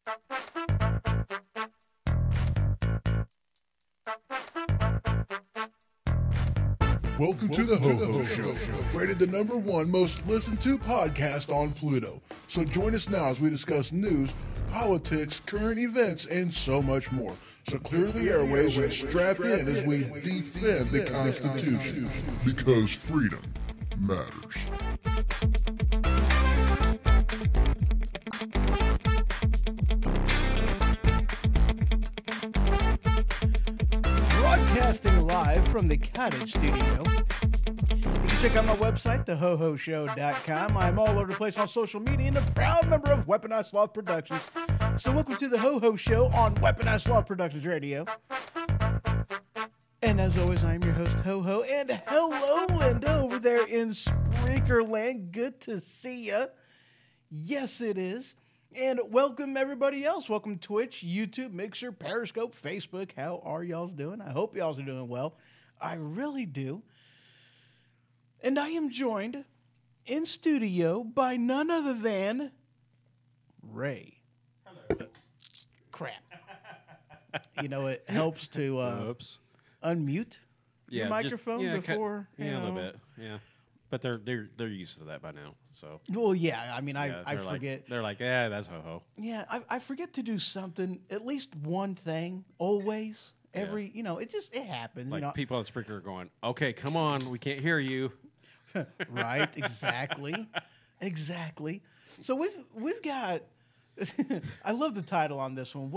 Welcome to the Ho-Ho Show, rated the #1 most listened to podcast on Pluto. So join us now as we discuss news, politics, current events, and so much more. So clear the airways and strap in as we defend the Constitution. Because freedom matters. Broadcasting live from the Cottage Studio. You can check out my website, thehohoshow.com. I'm all over the place on social media and a proud member of Weaponized Sloth Productions. So welcome to the Ho-Ho Show on Weaponized Sloth Productions Radio. And as always, I'm your host, Ho-Ho. And hello, Linda, over there in Spreakerland. Good to see ya. Yes, it is. And welcome everybody else. Welcome Twitch, YouTube, Mixer, Periscope, Facebook. How are y'all doing? I hope y'all are doing well. I really do. And I am joined in studio by none other than Ray. Hello. Crap. You know, it helps to unmute your microphone before. A little bit. Yeah. But they're used to that by now. So well, yeah. I mean, I forget. They're like, yeah, that's ho-ho. Yeah, I forget to do something, at least one thing, always. Every, it happens. Like people on Spreaker are going, okay, come on, we can't hear you. Right, exactly. So we've got. I love the title on this one.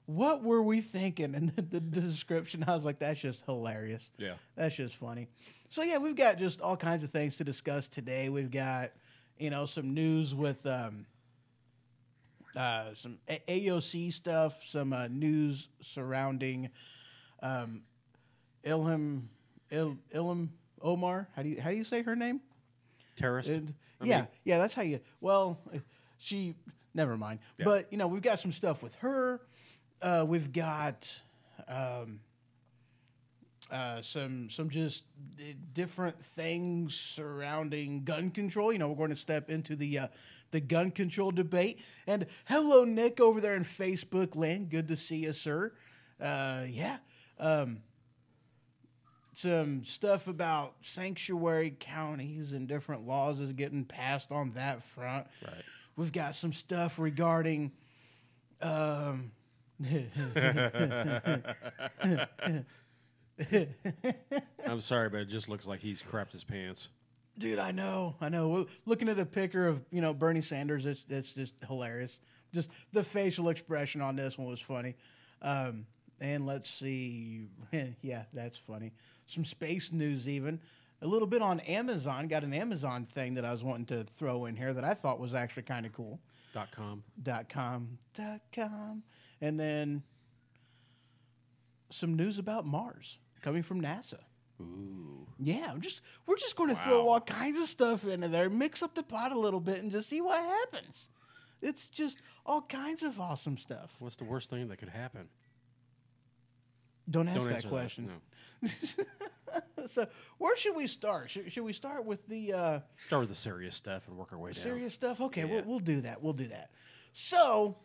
What were we thinking? And the description, I was like, that's just hilarious. Yeah, that's just funny. So yeah, we've got just all kinds of things to discuss today. We've got some news with some AOC stuff, some news surrounding Ilham Omar. How do you say her name? Terrorist. Yeah, that's how you. Well, she. Never mind. Yeah. But we've got some stuff with her. We've got some just different things surrounding gun control. We're going to step into the gun control debate. And hello, Nick, over there in Facebook land. Good to see you, sir. Some stuff about sanctuary counties and different laws is getting passed on that front. Right. We've got some stuff regarding. I'm sorry, but it just looks like he's crapped his pants. Dude, I know. We're looking at a picture of Bernie Sanders. It's just hilarious. Just the facial expression on this one was funny. And let's see. Yeah, that's funny. Some space news even. A little bit on Amazon. Got an Amazon thing that I was wanting to throw in here that I thought was actually kind of cool. .com. And then some news about Mars coming from NASA. Ooh. Yeah, we're just going to throw all kinds of stuff into there, mix up the pot a little bit, and just see what happens. It's just all kinds of awesome stuff. What's the worst thing that could happen? Don't ask that question. No. So where should we start? Should we start with the start with the serious stuff and work our way down? Serious stuff? Okay, yeah. we'll do that. So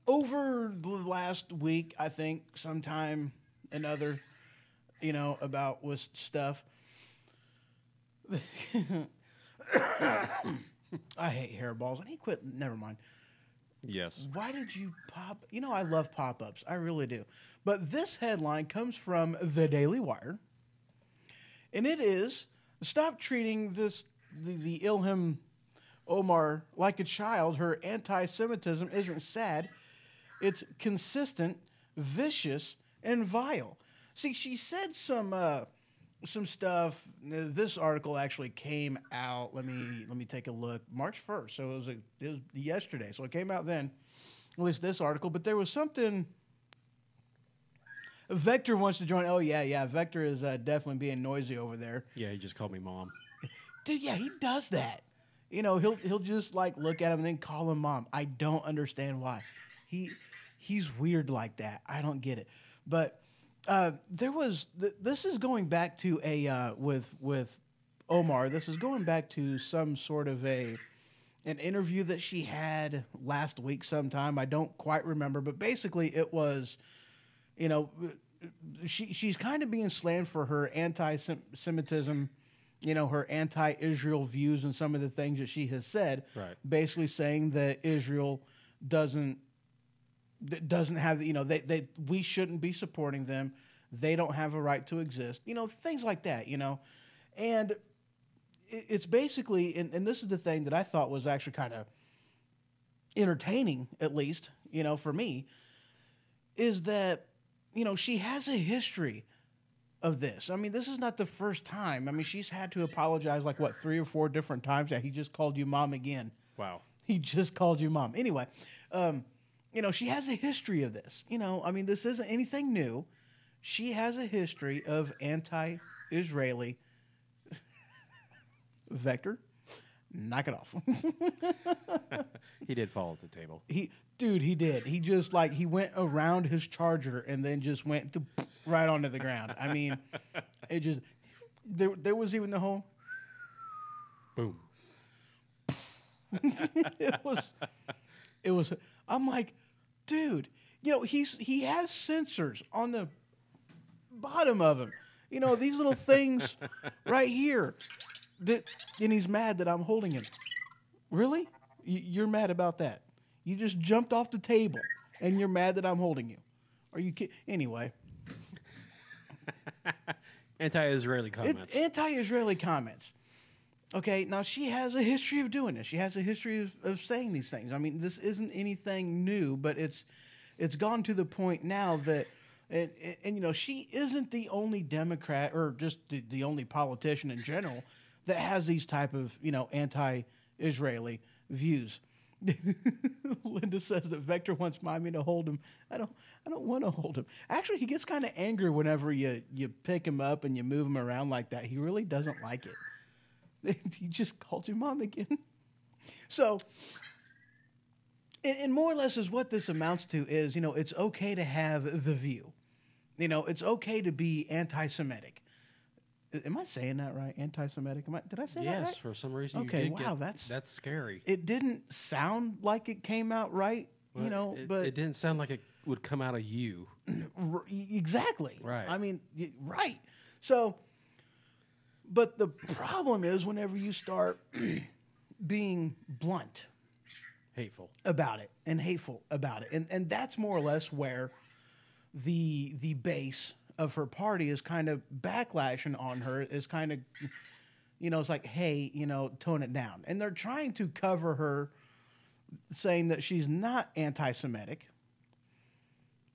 over the last week, I think sometime another, about with stuff. I hate hairballs. I need to quit. Never mind. Yes. Why did you pop? I love pop-ups. I really do. But this headline comes from The Daily Wire. And it is, stop treating the Ilham Omar like a child. Her anti-Semitism isn't sad. It's consistent, vicious, and vile. See, she said some stuff. This article actually came out. Let me take a look. March 1st. So it was yesterday. So it came out then. At least this article. But there was something. Vector wants to join. Oh yeah. Vector is definitely being noisy over there. Yeah, he just called me mom. Dude, yeah, he does that. He'll just like look at him and then call him mom. I don't understand why. He's weird like that. I don't get it. But there was this is going back to a with Omar. This is going back to some sort of a an interview that she had last week sometime. I don't quite remember, but basically it was, you know, she's kind of being slammed for her anti-Semitism, you know, her anti-Israel views and some of the things that she has said. Right. Basically saying that Israel doesn't have, you know, we shouldn't be supporting them. They don't have a right to exist. You know, things like that, you know. And it's basically, and this is the thing that I thought was actually kind of entertaining, at least, you know, for me, is that, you know, she has a history of this. I mean, this is not the first time. I mean, she's had to apologize like, what, 3 or 4 different times that he just called you mom again. Wow. He just called you mom. Anyway, you know, she has a history of this. You know, I mean, this isn't anything new. She has a history of anti-Israeli. Vector, knock it off. He did fall at the table. He did. He just he went around his charger and then just went right onto the ground. I mean, it just there was even the whole Boom. it was. I'm like, dude, you know, he has sensors on the bottom of him. You know, these little things right here. And he's mad that I'm holding him. Really? You're mad about that? You just jumped off the table, and you're mad that I'm holding you? Are you kidding? Anyway. Anti-Israeli comments. Anti-Israeli comments. Okay, now she has a history of doing this. She has a history of saying these things. I mean, this isn't anything new, but it's gone to the point now that, and you know, she isn't the only Democrat or just the only politician in general that has these type of, you know, anti-Israeli views. Linda says that Vector wants Mommy to hold him. I don't want to hold him. Actually, he gets kind of angry whenever you pick him up and you move him around like that. He really doesn't like it. He just called you mom again. So, and more or less is what this amounts to is, you know, it's okay to have the view. You know, it's okay to be anti-Semitic. Am I saying that right? Anti-Semitic? Did I say that right? Yes, for some reason. Okay, you did wow, that's scary. It didn't sound like it came out right, Well, you know, but it didn't sound like it would come out of you. Exactly. Right. I mean, right. So, but the problem is whenever you start being blunt, Hateful. about it and hateful about it, and that's more or less where the base of her party is kind of backlashing on her, is kind of, you know, it's like, hey, you know, tone it down. And they're trying to cover her, saying that she's not anti-Semitic,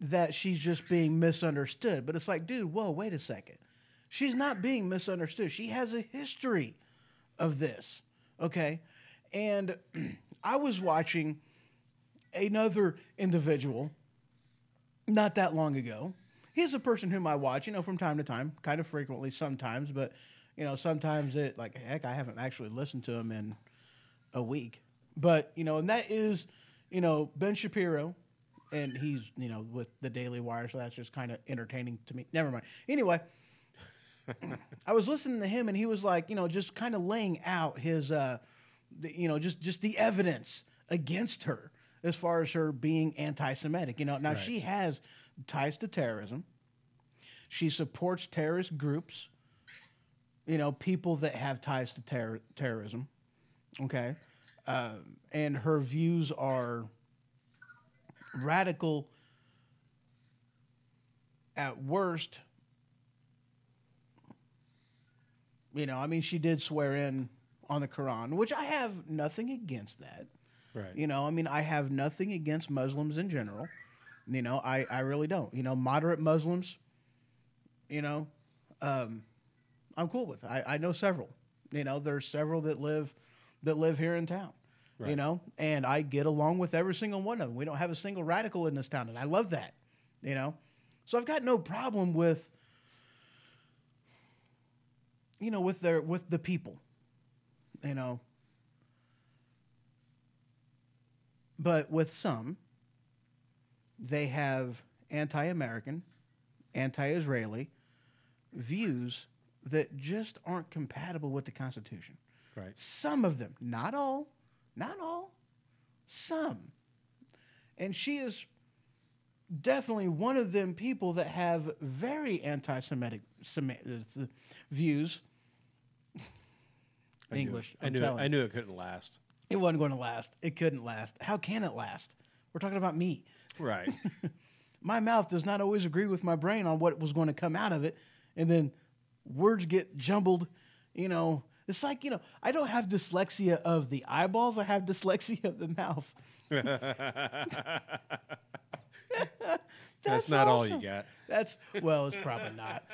that she's just being misunderstood. But it's like, dude, whoa, wait a second. She's not being misunderstood. She has a history of this, okay? And I was watching another individual not that long ago. He's a person whom I watch, you know, from time to time, kind of frequently sometimes, but, you know, sometimes it, like, heck, I haven't actually listened to him in a week. But, you know, and that is, you know, Ben Shapiro, and he's, you know, with the Daily Wire, so that's just kind of entertaining to me. Never mind. Anyway, I was listening to him, and he was like, you know, just kind of laying out his, you know, just the evidence against her as far as her being anti-Semitic. You know, now Right. she has ties to terrorism. She supports terrorist groups, you know, people that have ties to terrorism. Okay. And her views are radical at worst. You know, I mean, she did swear in on the Quran, which I have nothing against that. Right. You know, I mean, I have nothing against Muslims in general. You know, I really don't. You know, moderate Muslims, you know, I'm cool with. I know several. You know, there's several that live here in town. Right. You know, and I get along with every single one of them. We don't have a single radical in this town, and I love that. You know, so I've got no problem with, you know, with the people. You know, but with some, they have anti-American, anti-Israeli views that just aren't compatible with the Constitution. Right. Some of them, not all, Not all, some. And she is definitely one of them people that have very anti-Semitic views. English. I knew it couldn't last. It wasn't going to last. It couldn't last. How can it last? We're talking about me. Right. My mouth does not always agree with my brain on what was going to come out of it. And then words get jumbled. You know, it's like, I don't have dyslexia of the eyeballs. I have dyslexia of the mouth. That's not all awesome. you got. Well, it's probably not.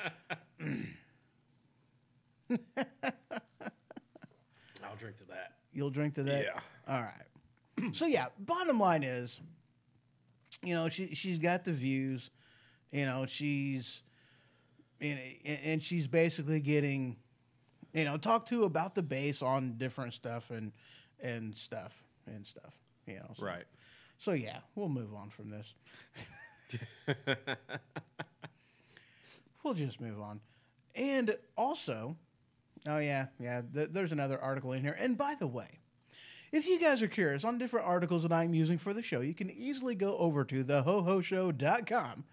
I'll drink to that. You'll drink to that? Yeah. All right. So, yeah, bottom line is, she's got the views. She's, and she's basically getting, talked to about the base on different stuff and stuff. So, Right. So, yeah, we'll move on from this. We'll just move on. And also, there's another article in here. And by the way, if you guys are curious on different articles that I'm using for the show, you can easily go over to thehohoshow.com.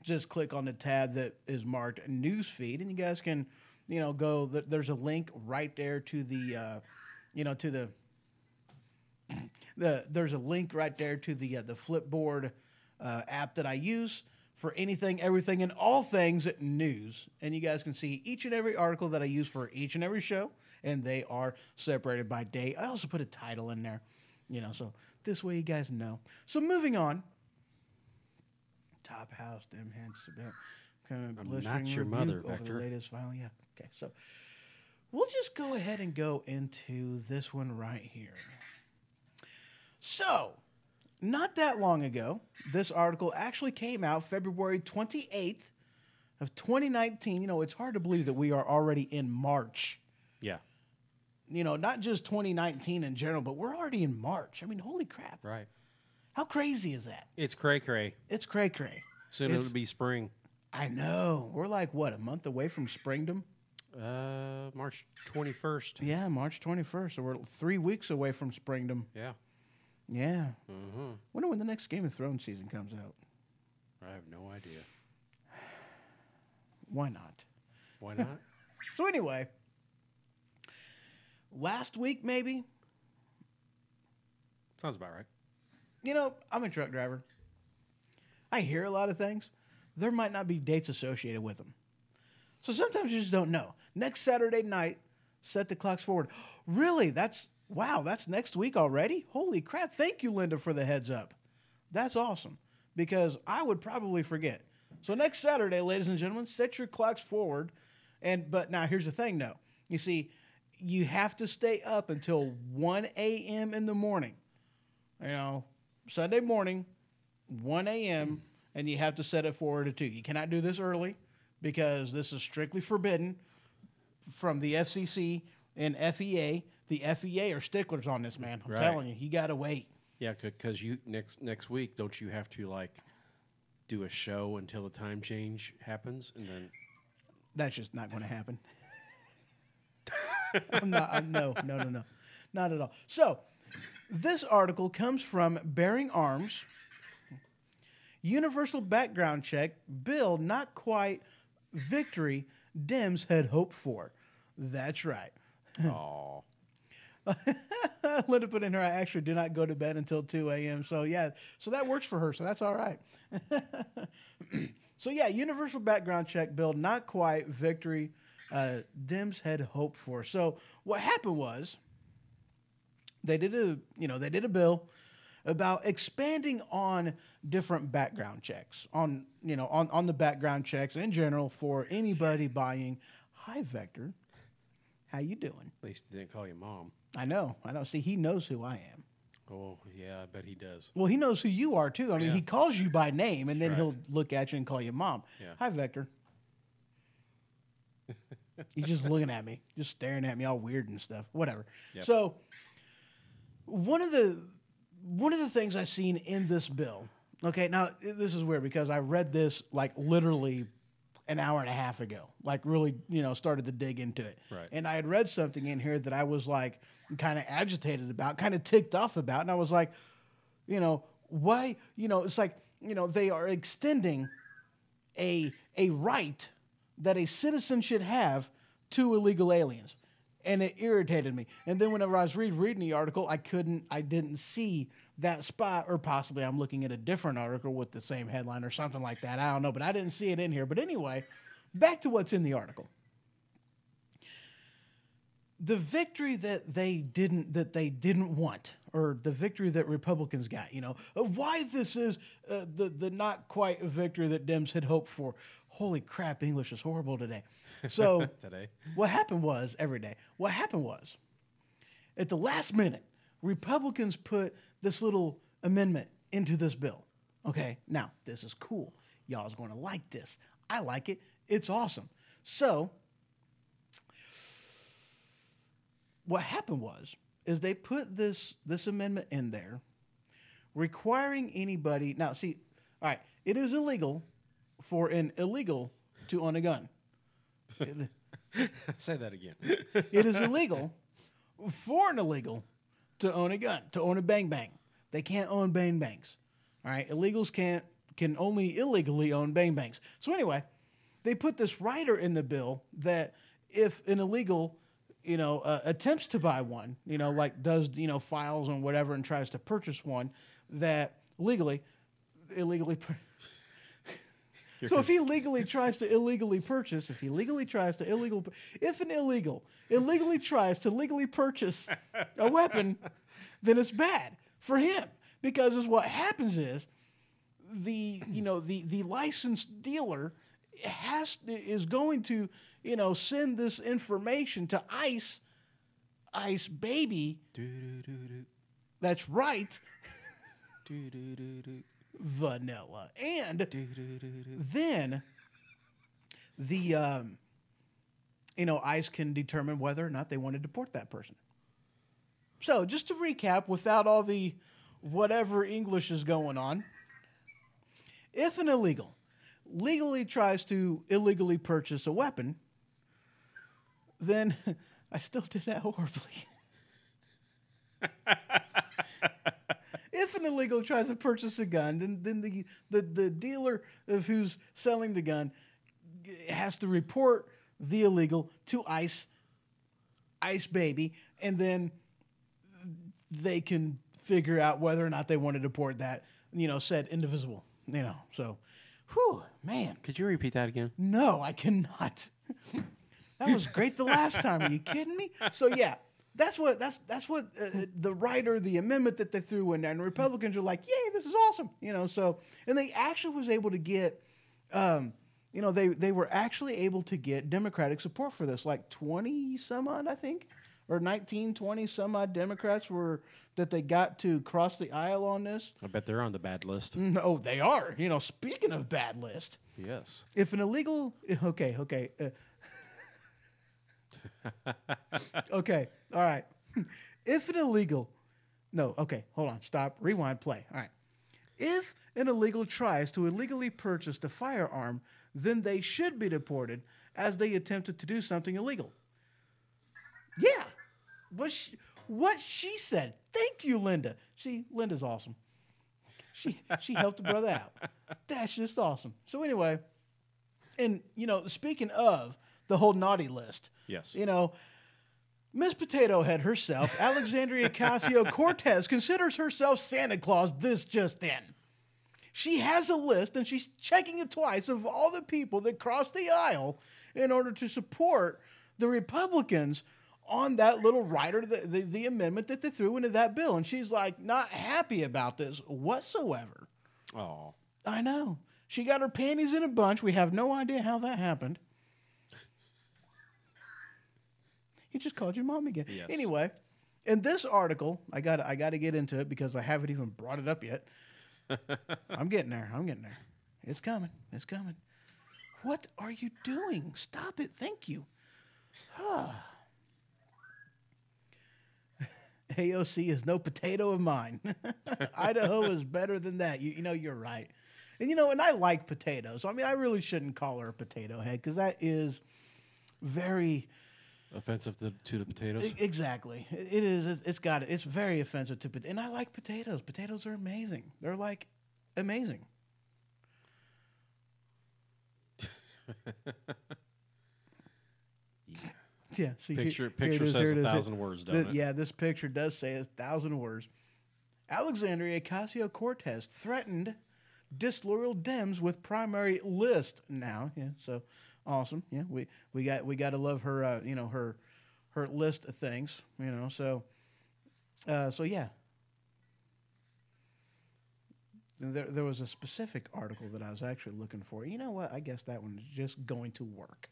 Just click on the tab that is marked Newsfeed, and you guys can, go. There's a link right there to there's a link right there to the Flipboard app that I use for anything, everything, and all things news. And you guys can see each and every article that I use for each and every show, and they are separated by date. I also put a title in there, so this way you guys know. So moving on. Top House, them heads about kind of I'm blistering not your rebuke mother, over Vector. the latest file. Yeah, okay. So we'll just go ahead and go into this one right here. So, not that long ago, this article actually came out February 28th of 2019. It's hard to believe that we are already in March. Yeah. Not just 2019 in general, but we're already in March. I mean, holy crap. Right. How crazy is that? It's cray-cray. It's cray-cray. Soon it'll be spring. I know. We're like, what, a month away from springdom? March 21st. Yeah, March 21st. So we're 3 weeks away from springdom. Yeah. Yeah. Mm-hmm. Wonder when the next Game of Thrones season comes out. I have no idea. Why not? Why not? So anyway, last week maybe, Sounds about right. I'm a truck driver. I hear a lot of things. There might not be dates associated with them. So sometimes you just don't know. Next Saturday night, set the clocks forward. Really? That's next week already? Holy crap. Thank you, Linda, for the heads up. That's awesome because I would probably forget. So next Saturday, ladies and gentlemen, set your clocks forward. But now here's the thing, though. You see, you have to stay up until 1 a.m. in the morning. Sunday morning, 1 a.m., and you have to set it forward to 2. You cannot do this early because this is strictly forbidden from the FCC and FEA. The FEA are sticklers on this, man. I'm telling you, you got to wait. Yeah, because you next week, don't you have to do a show until the time change happens, and then That's just not going to happen. No, not at all. So, this article comes from Bearing Arms. Universal background check bill not quite victory Dems had hoped for. That's right. oh, Linda put in her, I actually do not go to bed until 2 a.m. So, yeah, so that works for her. So, that's all right. So, yeah, universal background check bill, not quite victory Dems had hoped for. So, what happened was they did a bill about expanding on different background checks, on the background checks in general for anybody buying. Hi, Vector. How you doing? at least they didn't call you mom. I know. See, he knows who I am. Oh, yeah, I bet he does. Well, he knows who you are, too. I mean, Yeah. he calls you by name, and then Right. he'll look at you and call you mom. Yeah. Hi, Vector. He's just looking at me, just staring at me all weird and stuff. Whatever. Yep. So, one of the things I seen in this bill, okay, now this is weird because I read this like literally an hour and a half ago, like really, started to dig into it. Right. And I had read something in here that I was like kind of agitated about, kind of ticked off about. And I was like, why, it's like, they are extending a right that a citizen should have to illegal aliens. And it irritated me. And then whenever I was reading the article, I didn't see that spot, or possibly I'm looking at a different article with the same headline or something like that. I don't know, but I didn't see it in here. But anyway, back to what's in the article. The victory that they didn't want, or the victory that Republicans got, of why this is the not quite a victory that Dems had hoped for. Holy crap, English is horrible today. So Today. What happened was, at the last minute, Republicans put this little amendment into this bill. Okay, now this is cool. Y'all's going to like this. I like it. It's awesome. So what happened is they put this amendment in there requiring anybody. Now, see, all right, it is illegal for an illegal to own a gun. Say that again. It is illegal for an illegal to own a gun, to own a bang bang. They can't own bang bangs. All right, illegals can only illegally own bang bangs. So anyway, they put this rider in the bill that if an illegal, attempts to buy one, like does, files and whatever and tries to purchase one, that illegally. So if he illegally tries to illegally purchase, if an illegal illegally tries to legally purchase a weapon, then it's bad for him, because what happens is the licensed dealer is going to send this information to ICE baby. That's right. Vanilla. And then the ICE can determine whether or not they want to deport that person. So just to recap, without all the whatever English is going on, if an illegal legally tries to illegally purchase a weapon, then I still did that horribly. If an illegal tries to purchase a gun, then the dealer of who's selling the gun has to report the illegal to ICE baby, and then they can figure out whether or not they want to deport that, said indivisible, So, whew, man. Could you repeat that again? No, I cannot. That was great the last time. Are you kidding me? So yeah. That's what the rider, the amendment that they threw in there, and the Republicans are like, "Yay, this is awesome!" So, and they actually was able to get, they were actually able to get Democratic support for this, like 20 some odd, I think, or 19, 20 some odd Democrats that they got to cross the aisle on this. I bet they're on the bad list. No, they are. Speaking of bad list, Yes. if an illegal, okay. Okay, all right. If an illegal, no, okay, hold on, stop, rewind, play. All right. If an illegal tries to illegally purchase a firearm, then they should be deported as they attempted to do something illegal. Yeah, what she said. Thank you, Linda. See, Linda's awesome. She helped the brother out. That's just awesome. So anyway, and speaking of the whole naughty list. Yes. Miss Potato Head herself, Alexandria Ocasio-Cortez, considers herself Santa Claus this just in. She has a list, and she's checking it twice, of all the people that crossed the aisle in order to support the Republicans on that little rider, the amendment that they threw into that bill. And she's like, not happy about this whatsoever. Oh. I know. She got her panties in a bunch. We have no idea how that happened. He just called your mom again. Yes. Anyway, in this article, I got to get into it because I haven't even brought it up yet. I'm getting there. It's coming. What are you doing? Stop it. Thank you. AOC is no potato of mine. Idaho is better than that. You're right. And, you know, and I like potatoes. I mean, I really shouldn't call her a potato head because that is very... Offensive to the potatoes. Exactly. It is. It's got it. It's very offensive to potatoes. And I like potatoes. Potatoes are amazing. They're like amazing. Yeah. See, Picture here says it is. 1,000 words, doesn't it? Yeah, this picture does say 1,000 words. Alexandria Ocasio-Cortez threatened disloyal Dems with primary list now. Yeah, so awesome. Yeah, we got to love her. You know, her list of things. You know, so yeah. There was a specific article that I was actually looking for. You know what? I guess that one is just going to work.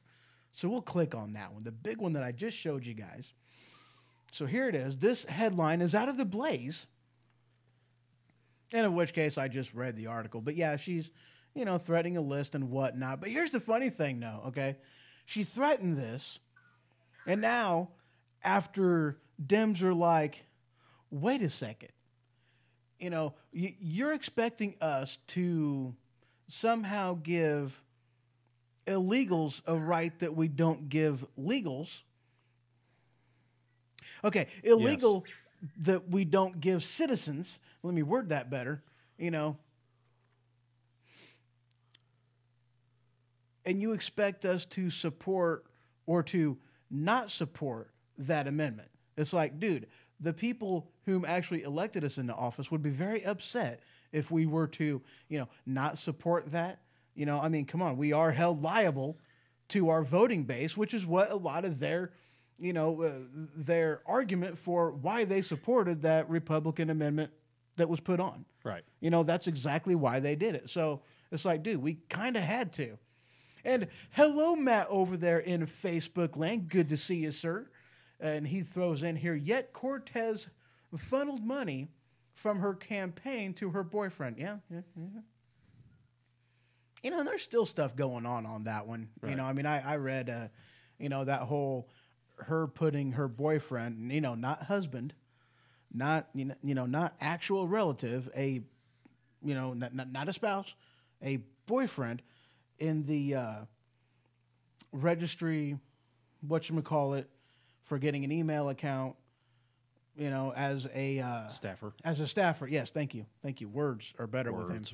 So we'll click on that one, the big one that I just showed you guys. So here it is. This headline is out of the Blaze. And in which case I just read the article. But yeah, she's, you know, threatening a list and whatnot. But here's the funny thing, though, okay? She threatened this. And now, after Dems are like, wait a second. You know, you're expecting us to somehow give illegals a right that we don't give legals. Okay, illegal that we don't give citizens. Let me word that better. You know, and you expect us to support or to not support that amendment. It's like, dude, the people whom actually elected us into office would be very upset if we were to, you know, not support that. You know, I mean, come on, we are held liable to our voting base, which is what a lot of their, you know, their argument for why they supported that Republican amendment that was put on. Right. You know, that's exactly why they did it. So it's like, dude, we kind of had to. And hello, Matt, over there in Facebook land. Good to see you, sir. And he throws in here, yet Cortez funneled money from her campaign to her boyfriend. Yeah. You know, there's still stuff going on that one. Right. You know, I mean, I read, you know, that whole her putting her boyfriend, you know, not husband, not, you know, not actual relative, a, you know, not a spouse, a boyfriend in the registry, whatchamacallit, for getting an email account, you know, as a staffer. As a staffer, yes, thank you. Words are better with him.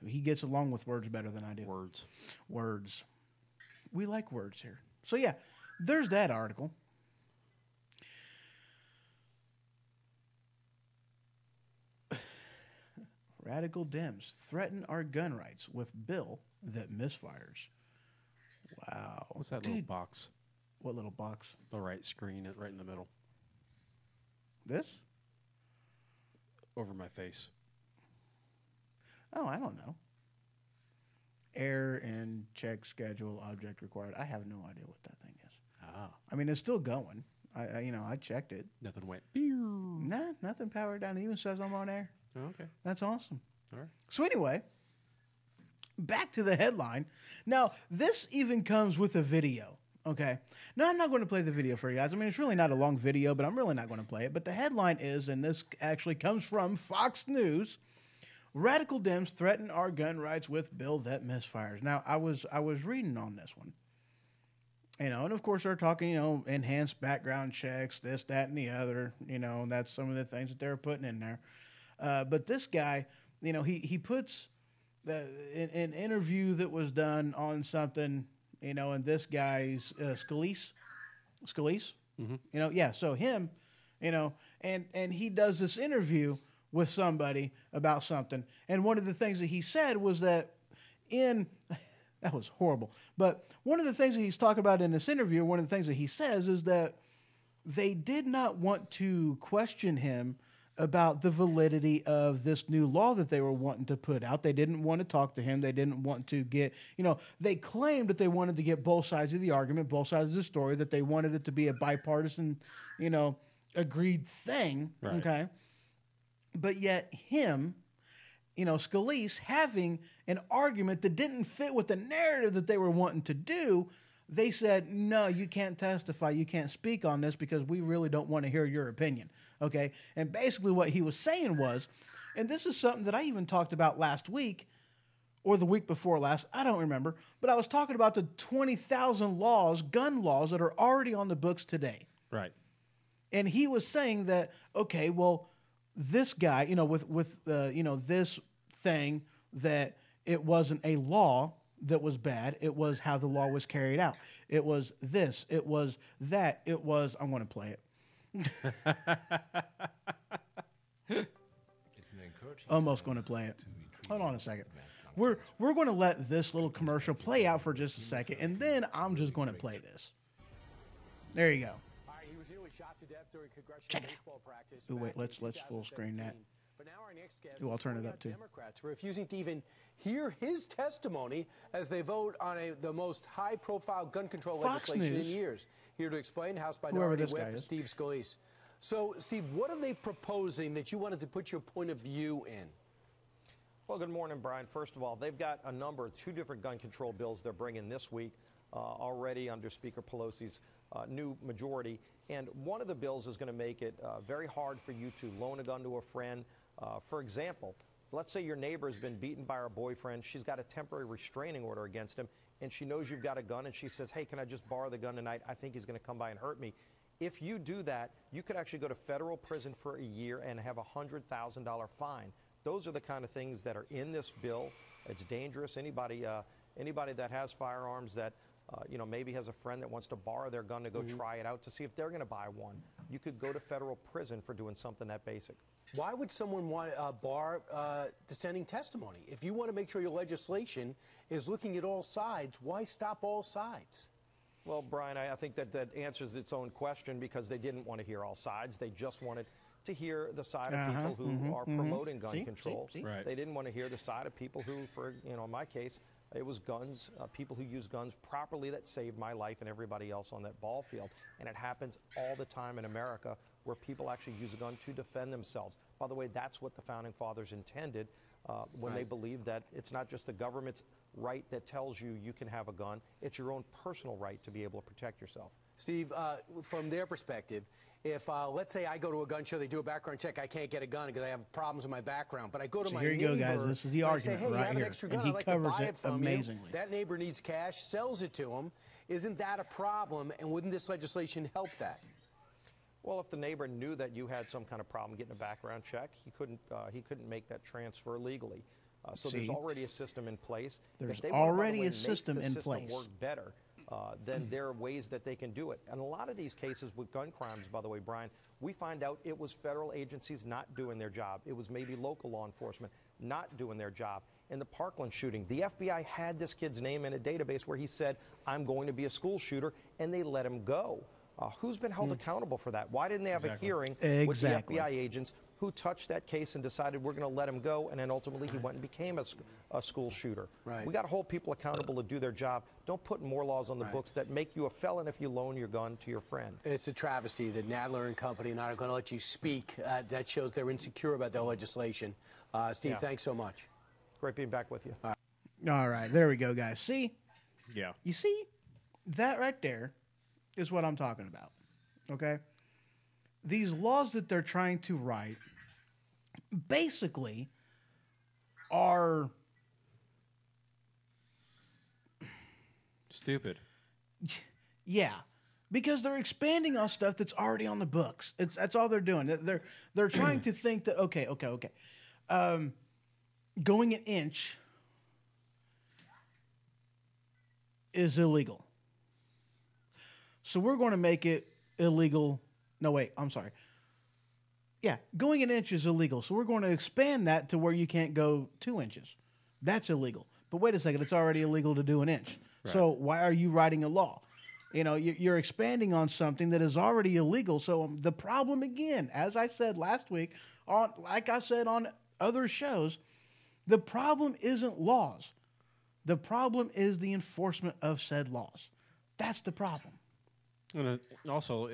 He gets along with words better than I do. Words. We like words here. So, yeah, there's that article. Radical Dems threaten our gun rights with bill that misfires. Wow. What's that little box? What little box? The right screen, right in the middle. This? Over my face. Oh, I don't know. Error in check schedule object required. I have no idea what that thing is. Ah. I mean, it's still going. I you know, I checked it. Nothing went. Nah, nothing powered down. It even says I'm on air. Oh, okay. That's awesome. All right. So anyway, back to the headline. Now, this even comes with a video. Okay. Now, I'm not going to play the video for you guys. I mean, it's really not a long video, but I'm really not going to play it. But the headline is, and this actually comes from Fox News, Radical Dems threaten our gun rights with bill that misfires. Now, I was reading on this one. You know, and of course they're talking, you know, enhanced background checks, this, that, and the other. You know, and that's some of the things that they're putting in there. But this guy, you know, he puts an interview that was done on something, you know, and this guy's Scalise, Mm-hmm. you know, yeah. So him, you know, and he does this interview with somebody about something, and one of the things that he said was that that was horrible. But one of the things that he's talking about in this interview, one of the things that he says is that they did not want to question him about the validity of this new law that they were wanting to put out. They didn't want to talk to him. They didn't want to get, you know, they claimed that they wanted to get both sides of the argument, both sides of the story, that they wanted it to be a bipartisan, you know, agreed thing. Right. Okay. But yet him, you know, Scalise, having an argument that didn't fit with the narrative that they were wanting to do, they said, no, you can't testify. You can't speak on this because we really don't want to hear your opinion. Okay. And basically what he was saying was, and this is something that I even talked about last week, or the week before last, I don't remember, but I was talking about the 20,000 laws, gun laws that are already on the books today. Right. And he was saying that, okay, well, this guy, with this thing, that it wasn't a law that was bad. It was how the law was carried out. It was this. It was that. It was, I'm going to play it. Almost going to play it. Hold on a second. We're going to let this little commercial play out for just a second, and then I'm just going to play this. There you go. He was nearly shot to death during congressional Check it baseball practice. Ooh, wait, back in let's full screen that. 2017. But now our next guest Ooh, I'll is turn it calling up out too. Democrats for refusing to even hear his testimony as they vote on the most high-profile gun control Fox legislation News. in years. Here to explain, House Whoever Minority this guy Whip is. Steve Scalise. So, Steve, what are they proposing that you wanted to put your point of view in? Well, good morning, Brian. First of all, they've got two different gun control bills they're bringing this week already under Speaker Pelosi's new majority. And one of the bills is going to make it very hard for you to loan a gun to a friend. For example, let's say your neighbor has been beaten by her boyfriend. She's got a temporary restraining order against him, and she knows you've got a gun, and she says, hey, can I just borrow the gun tonight? I think he's going to come by and hurt me. If you do that, you could actually go to federal prison for a year and have a $100,000 fine. Those are the kind of things that are in this bill. It's dangerous. Anybody that has firearms that maybe has a friend that wants to borrow their gun to go try it out to see if they're going to buy one, you could go to federal prison for doing something that basic. Why would someone want to bar dissenting testimony? If you want to make sure your legislation is looking at all sides, why stop all sides? Well, Brian, I think that answers its own question because they didn't want to hear all sides. They just wanted to hear the side of people who are promoting gun control. See? Right. They didn't want to hear the side of people who, in my case, it was guns, people who use guns properly that saved my life and everybody else on that ball field. And it happens all the time in America where people actually use a gun to defend themselves. By the way, that's what the Founding Fathers intended when they believed that it's not just the government's right that tells you you can have a gun, it's your own personal right to be able to protect yourself. Steve, from their perspective, if let's say I go to a gun show, they do a background check, I can't get a gun because I have problems with my background, but I go to my here you neighbor, go, guys. This is the and I argument say, hey, right you have here, an extra and gun, he I'd like to covers buy it it from amazingly. you. That neighbor needs cash, sells it to him. Isn't that a problem? And wouldn't this legislation help that? Well, if the neighbor knew that you had some kind of problem getting a background check, he couldn't make that transfer legally. So See? there's already a system in place. There's If they wanna, by the already way, a make system the in system place. work better, then there are ways that they can do it. And a lot of these cases with gun crimes, by the way, Brian, we find out it was federal agencies not doing their job. It was maybe local law enforcement not doing their job. In the Parkland shooting, the FBI had this kid's name in a database where he said, I'm going to be a school shooter, and they let him go. Who's been held accountable for that? Why didn't they have a hearing with the FBI agents who touched that case and decided we're going to let him go, and then ultimately he went and became a school shooter? Right. We got to hold people accountable to do their job. Don't put more laws on the books that make you a felon if you loan your gun to your friend. It's a travesty that Nadler and company not going to let you speak. That shows they're insecure about their legislation. Steve, thanks so much. Great being back with you. All right, there we go, guys. See? Yeah. You see? That right there is what I'm talking about. Okay? These laws that they're trying to write basically are Stupid. yeah, because they're expanding on stuff that's already on the books. That's all they're doing. They're trying to think that okay. Going an inch is illegal. So we're going to make it illegal. No, wait, I'm sorry. Yeah, going an inch is illegal. So we're going to expand that to where you can't go 2 inches. That's illegal. But wait a second, it's already illegal to do an inch. Right. So why are you writing a law? You know, you're expanding on something that is already illegal. So the problem again, as I said last week, like I said on other shows, the problem isn't laws. The problem is the enforcement of said laws. That's the problem. And also,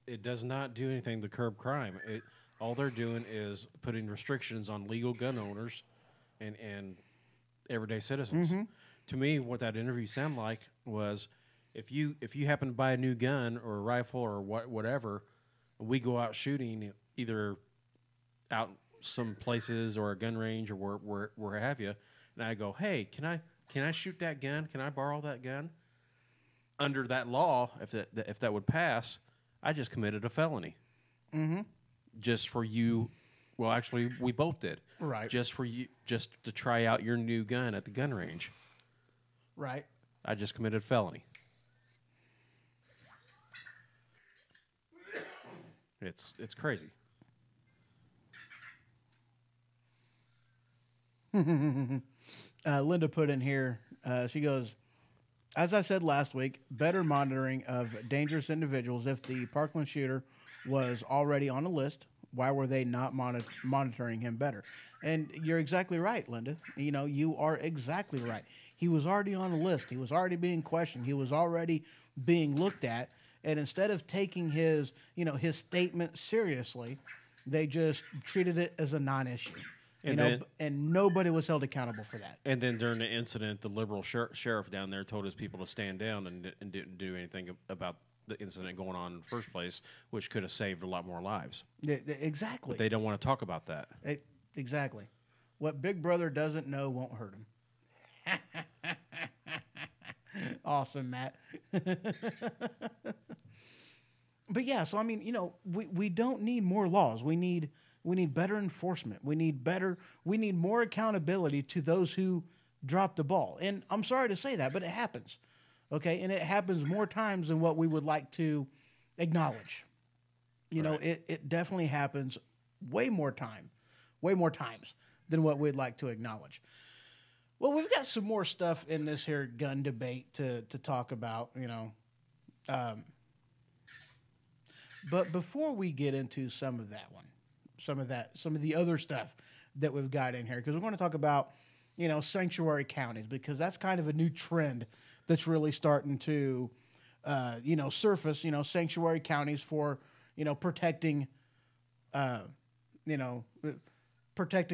it does not do anything to curb crime. All they're doing is putting restrictions on legal gun owners and everyday citizens. Mm-hmm. To me, what that interview sounded like was, if you happen to buy a new gun or a rifle or whatever, we go out shooting either out some places or a gun range or where have you, and I go, hey, can I shoot that gun? Can I borrow that gun? Under that law, if that would pass, I just committed a felony. Mm-hmm. Just for you. Well, actually, we both did. Right. Just for you, just to try out your new gun at the gun range. Right. I just committed a felony. It's crazy. Linda put in here, she goes, as I said last week, better monitoring of dangerous individuals. If the Parkland shooter was already on a list, why were they not monitoring him better? And you're exactly right, Linda. You know, you are exactly right. He was already on a list. He was already being questioned. He was already being looked at. And instead of taking his statement seriously, they just treated it as a non-issue. And nobody was held accountable for that. And then during the incident, the liberal sheriff down there told his people to stand down and didn't do anything about the incident going on in the first place, which could have saved a lot more lives. Exactly. But they don't want to talk about that. Exactly. What Big Brother doesn't know won't hurt him. Awesome, Matt. But yeah, so I mean, we don't need more laws. We need better enforcement. We need more accountability to those who drop the ball. And I'm sorry to say that, but it happens. Okay? And it happens more times than what we would like to acknowledge. It definitely happens way more times than what we'd like to acknowledge. Well, we've got some more stuff in this here gun debate to talk about, but before we get into some of the other stuff that we've got in here, because we're going to talk about, sanctuary counties, because that's kind of a new trend that's really starting to, surface, sanctuary counties for, protecting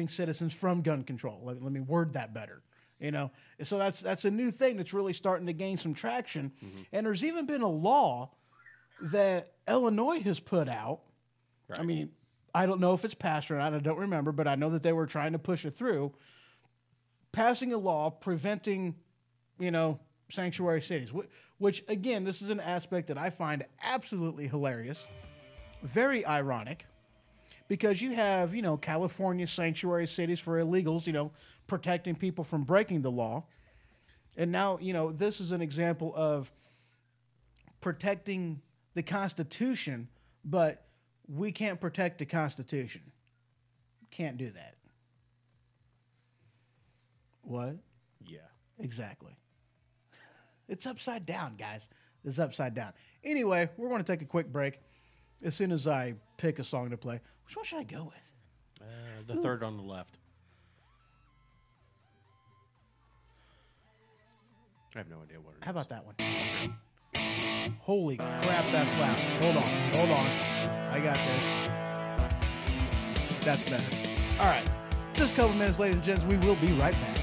citizens from gun control. Let me word that better. So that's a new thing that's really starting to gain some traction. Mm-hmm. And there's even been a law that Illinois has put out. Right. I mean, I don't know if it's passed or not. I don't remember, but I know that they were trying to push it through, passing a law preventing, sanctuary cities, which again, this is an aspect that I find absolutely hilarious, very ironic, because you have, California sanctuary cities for illegals, protecting people from breaking the law. And now, this is an example of protecting the Constitution, but we can't protect the Constitution. Can't do that. What? Yeah. Exactly. It's upside down, guys. It's upside down. Anyway, we're going to take a quick break. As soon as I pick a song to play, which one should I go with? The third on the left. I have no idea what it is. How about that one? Holy crap, that's loud. Hold on. I got this. That's better. All right. Just a couple minutes, ladies and gents. We will be right back.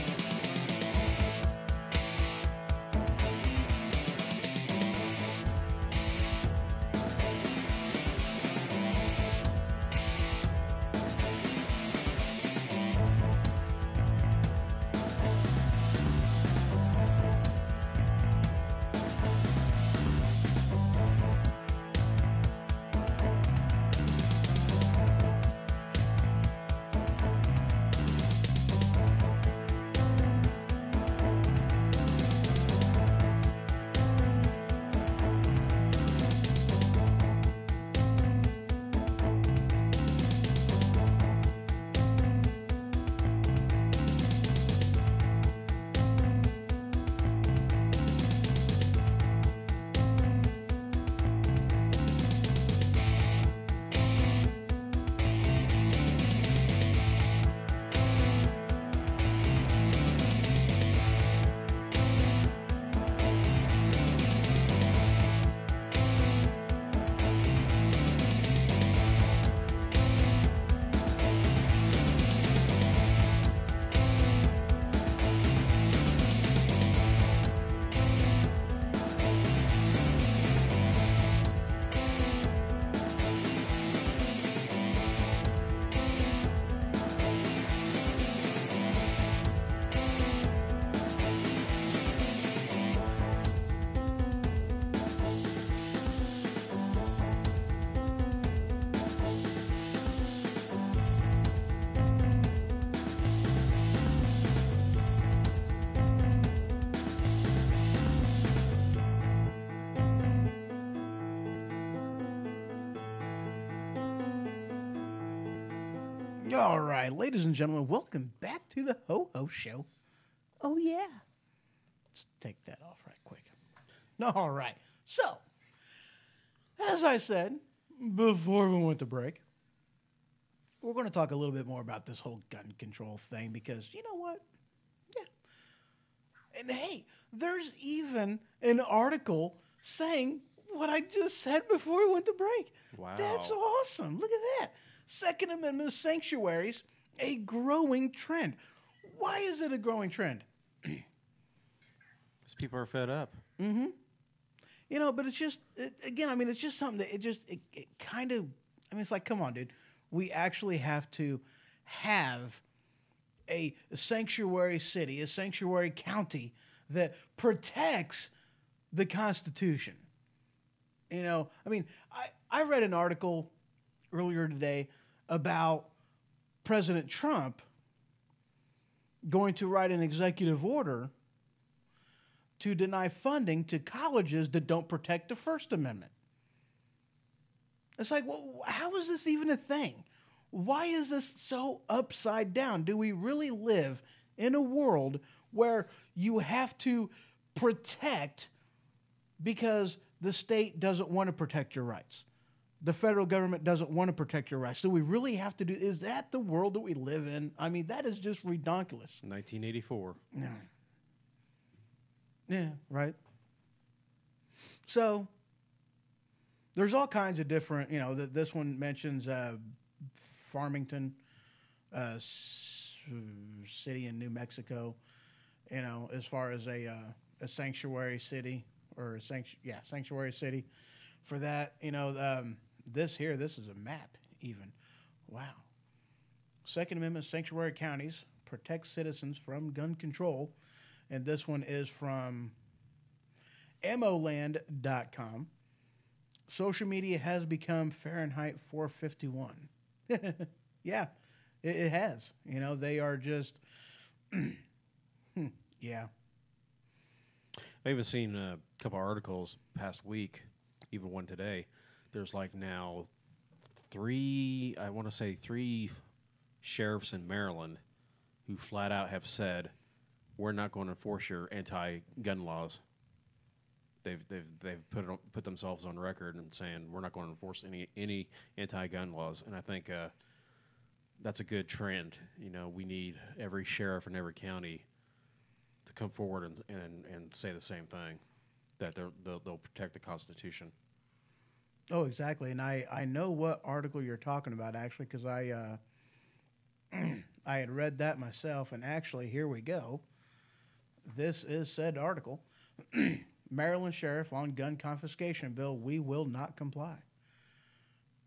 All right, ladies and gentlemen, welcome back to the Ho Ho Show. Oh, yeah. Let's take that off right quick. All right. So, as I said before we went to break, we're going to talk a little bit more about this whole gun control thing because you know what? Yeah. And hey, there's even an article saying what I just said before we went to break. Wow. That's awesome. Look at that. Second Amendment sanctuaries, a growing trend. Why is it a growing trend? Because people are fed up. You know, but it's just, again, I mean, it's just something that it kind of, I mean, it's like, come on, dude. We actually have to have a sanctuary city, a sanctuary county that protects the Constitution. You know, I mean, I read an article earlier today about President Trump going to write an executive order to deny funding to colleges that don't protect the First Amendment. It's like, well, how is this even a thing? Why is this so upside down? Do we really live in a world where you have to protect because the state doesn't want to protect your rights? The federal government doesn't want to protect your rights. So we really have to do, is that the world that we live in? I mean, that is just redonkulous. 1984. No. Yeah, right. So there's all kinds of different, you know, this one mentions Farmington, city in New Mexico, you know, as far as a sanctuary city or a sanctuary city for that, you know, this is a map even. Wow. Second Amendment sanctuary counties protect citizens from gun control. And this one is from ammoland.com. Social media has become Fahrenheit 451. Yeah, it has. You know, they are just, yeah. I even seen a couple articles past week, even one today. There's like now three sheriffs in Maryland who flat out have said, we're not going to enforce your anti-gun laws. They've put themselves on record and saying we're not going to enforce any anti-gun laws. And I think that's a good trend. You know, we need every sheriff in every county to come forward and say the same thing, that they'll protect the Constitution. Oh, exactly. And I know what article you're talking about actually because I had read that myself. And actually, here we go. This is said article. Maryland Sheriff on gun confiscation bill. We will not comply.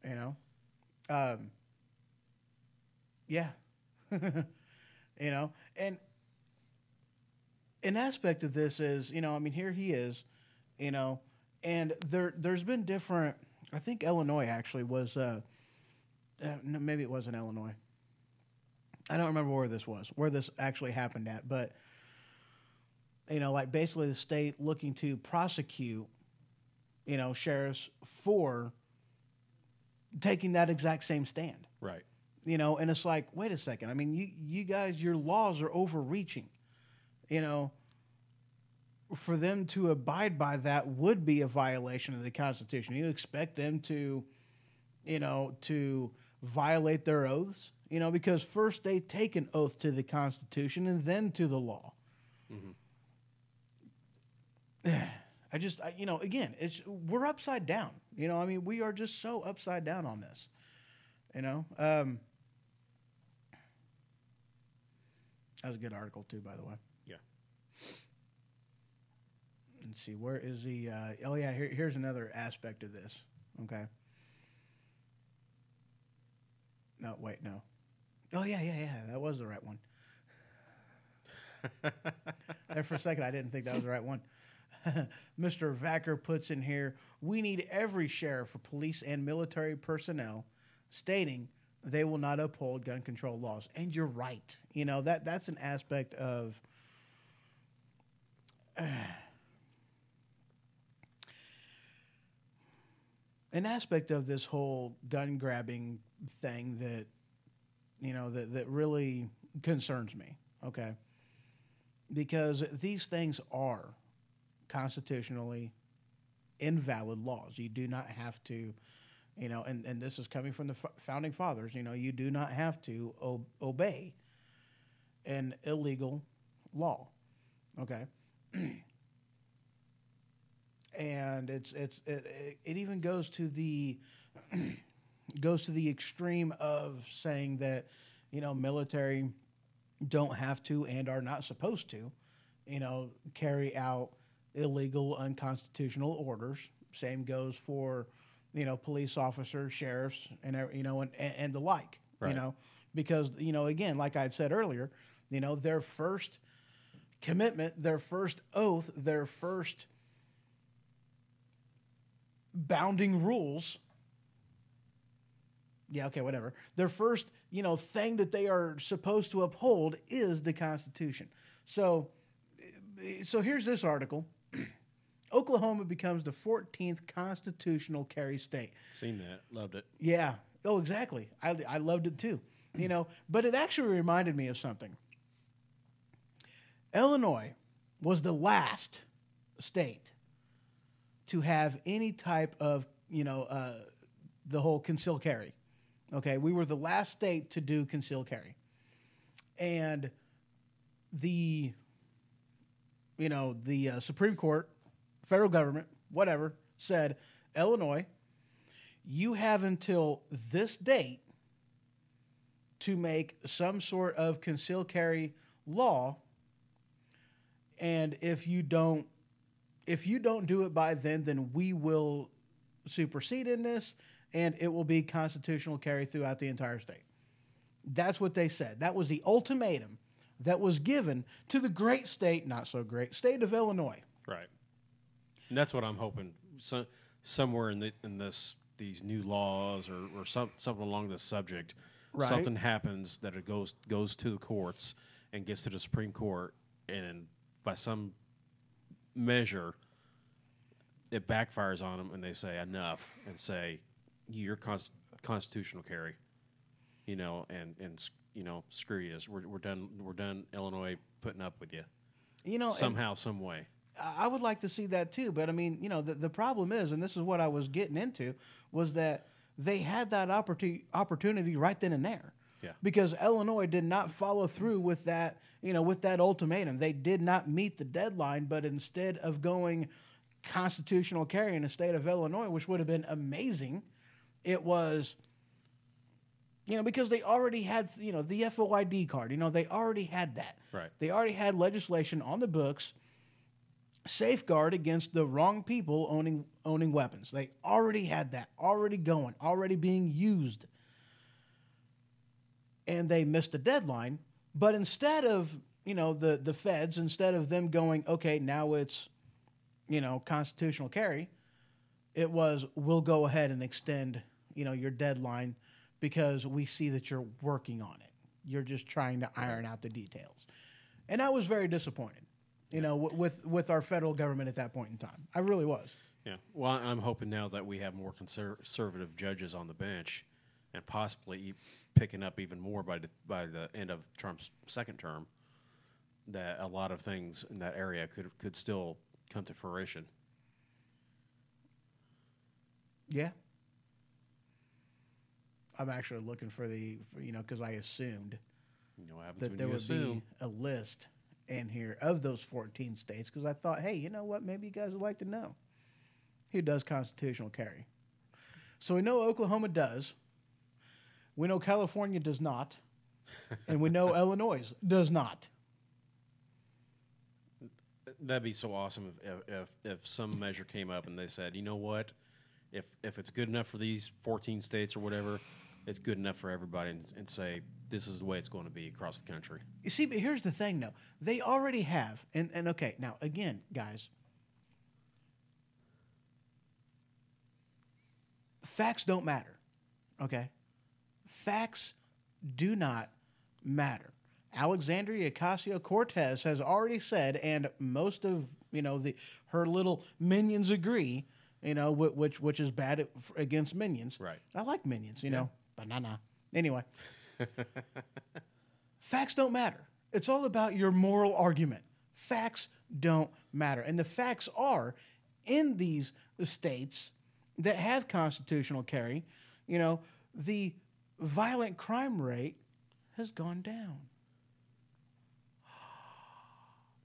You know? Yeah. You know? And an aspect of this is, you know, I mean, here he is, you know, and there's been different, I think Illinois actually was, maybe it wasn't Illinois. I don't remember where this actually happened at, but you know, like basically the state looking to prosecute, you know, sheriffs for taking that exact same stand. Right. You know, and it's like, wait a second. I mean, you guys, your laws are overreaching. You know, for them to abide by that would be a violation of the Constitution. You expect them to, you know, to violate their oaths, you know, because first they take an oath to the Constitution and then to the law. Mm-hmm. You know, again, we're upside down. You know, I mean, we are just so upside down on this. You know, that was a good article too, by the way. Yeah. Let's see, where is the? Oh yeah, here's another aspect of this. Okay. No, wait, no. Oh yeah, that was the right one. There for a second, I didn't think that was the right one. Mr. Vacker puts in here, we need every sheriff or police and military personnel stating they will not uphold gun control laws. And you're right. You know, that's an aspect of this whole gun grabbing thing that, that really concerns me. Okay, because these things are constitutionally invalid laws. You do not have to, and this is coming from the founding fathers. You do not have to obey an illegal law. Okay. And it even goes to the extreme of saying that military don't have to and are not supposed to carry out illegal unconstitutional orders. Same goes for police officers, sheriffs, and and the like. Right. Because again, like I had said earlier, their first commitment, their first oath, their first bounding rules. Yeah, okay, whatever. Their first, thing that they are supposed to uphold is the Constitution. So here's this article. Oklahoma becomes the 14th constitutional carry state. Seen that. Loved it. Yeah. Oh, exactly. I loved it too. But it actually reminded me of something. Illinois was the last state to have any type of, the whole concealed carry. Okay, we were the last state to do concealed carry. And the Supreme Court, federal government, whatever, said, Illinois, you have until this date to make some sort of concealed carry law. And if you don't do it by then we will supersede in this, and it will be constitutional carry throughout the entire state. That's what they said. That was the ultimatum that was given to the great state, not so great, state of Illinois. Right. And that's what I'm hoping. Somewhere in these new laws or something along this subject, Right. something happens that it goes to the courts and gets to the Supreme Court, and by some measure, it backfires on them, and they say enough, and say you're constitutional carry, and screw you. We're done. Illinois putting up with you, somehow, some way. I would like to see that too, but I mean, the problem is, and this is what I was getting into, was that they had that opportunity right then and there. Yeah. Because Illinois did not follow through with that, with that ultimatum. They did not meet the deadline, but instead of going constitutional carry in the state of Illinois, which would have been amazing, it was, because they already had, the FOID card. They already had that. Right. They already had legislation on the books, safeguard against the wrong people owning weapons. They already had that, already going, already being used. And they missed the deadline. But instead of, the feds, instead of them going, okay, now it's, constitutional carry, it was, we'll go ahead and extend, your deadline because we see that you're working on it. You're just trying to iron out the details. And I was very disappointed, with our federal government at that point in time. I really was. Yeah. Well, I'm hoping now that we have more conservative judges on the bench, and possibly picking up even more by the end of Trump's second term, that a lot of things in that area could still come to fruition. Yeah. I'm actually looking for because I assumed What happens that when there you would assume? be a list in here of those 14 states, because I thought, hey, you know what? Maybe you guys would like to know who does constitutional carry. So we know Oklahoma does. We know California does not. And we know Illinois does not. That'd be so awesome if some measure came up and they said, you know what, if it's good enough for these 14 states or whatever, it's good enough for everybody, and say this is the way it's going to be across the country. You see, but here's the thing, though. They already have, and okay, now, again, guys, facts don't matter, okay? Facts do not matter. Alexandria Ocasio-Cortez has already said, and most of her little minions agree, which is bad against minions. Right. I like minions, know. Banana. Anyway, Facts don't matter. It's all about your moral argument. Facts don't matter. And the facts are, in these states that have constitutional carry, the violent crime rate has gone down.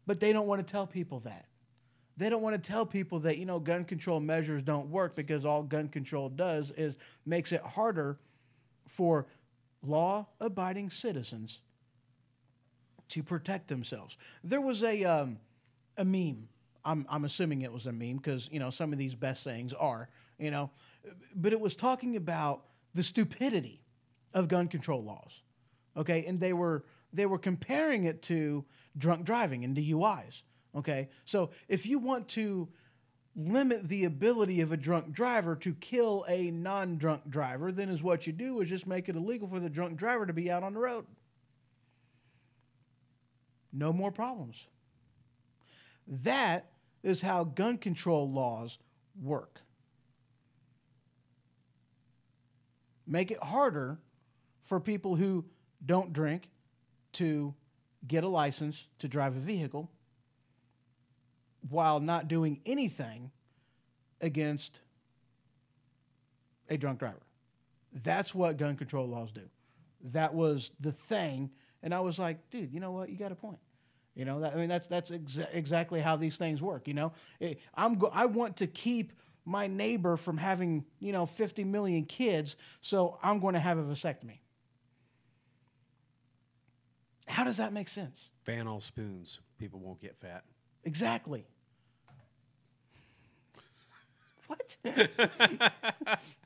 But they don't want to tell people that. They don't want to tell people that, gun control measures don't work, because all gun control does is makes it harder for law-abiding citizens to protect themselves. There was a meme. I'm assuming it was a meme because, some of these best sayings are, but it was talking about the stupidity of gun control laws. Okay. And they were comparing it to drunk driving and DUIs. Okay. So if you want to limit the ability of a drunk driver to kill a non-drunk driver, then what you do is just make it illegal for the drunk driver to be out on the road. No more problems. That is how gun control laws work. Make it harder for people who don't drink to get a license to drive a vehicle while not doing anything against a drunk driver. That's what gun control laws do. That was the thing. And I was like, dude, you know what? You got a point. That's exactly how these things work. I want to keep my neighbor from having, 50 million kids, so I'm going to have a vasectomy. How does that make sense? Ban all spoons. People won't get fat. Exactly. What?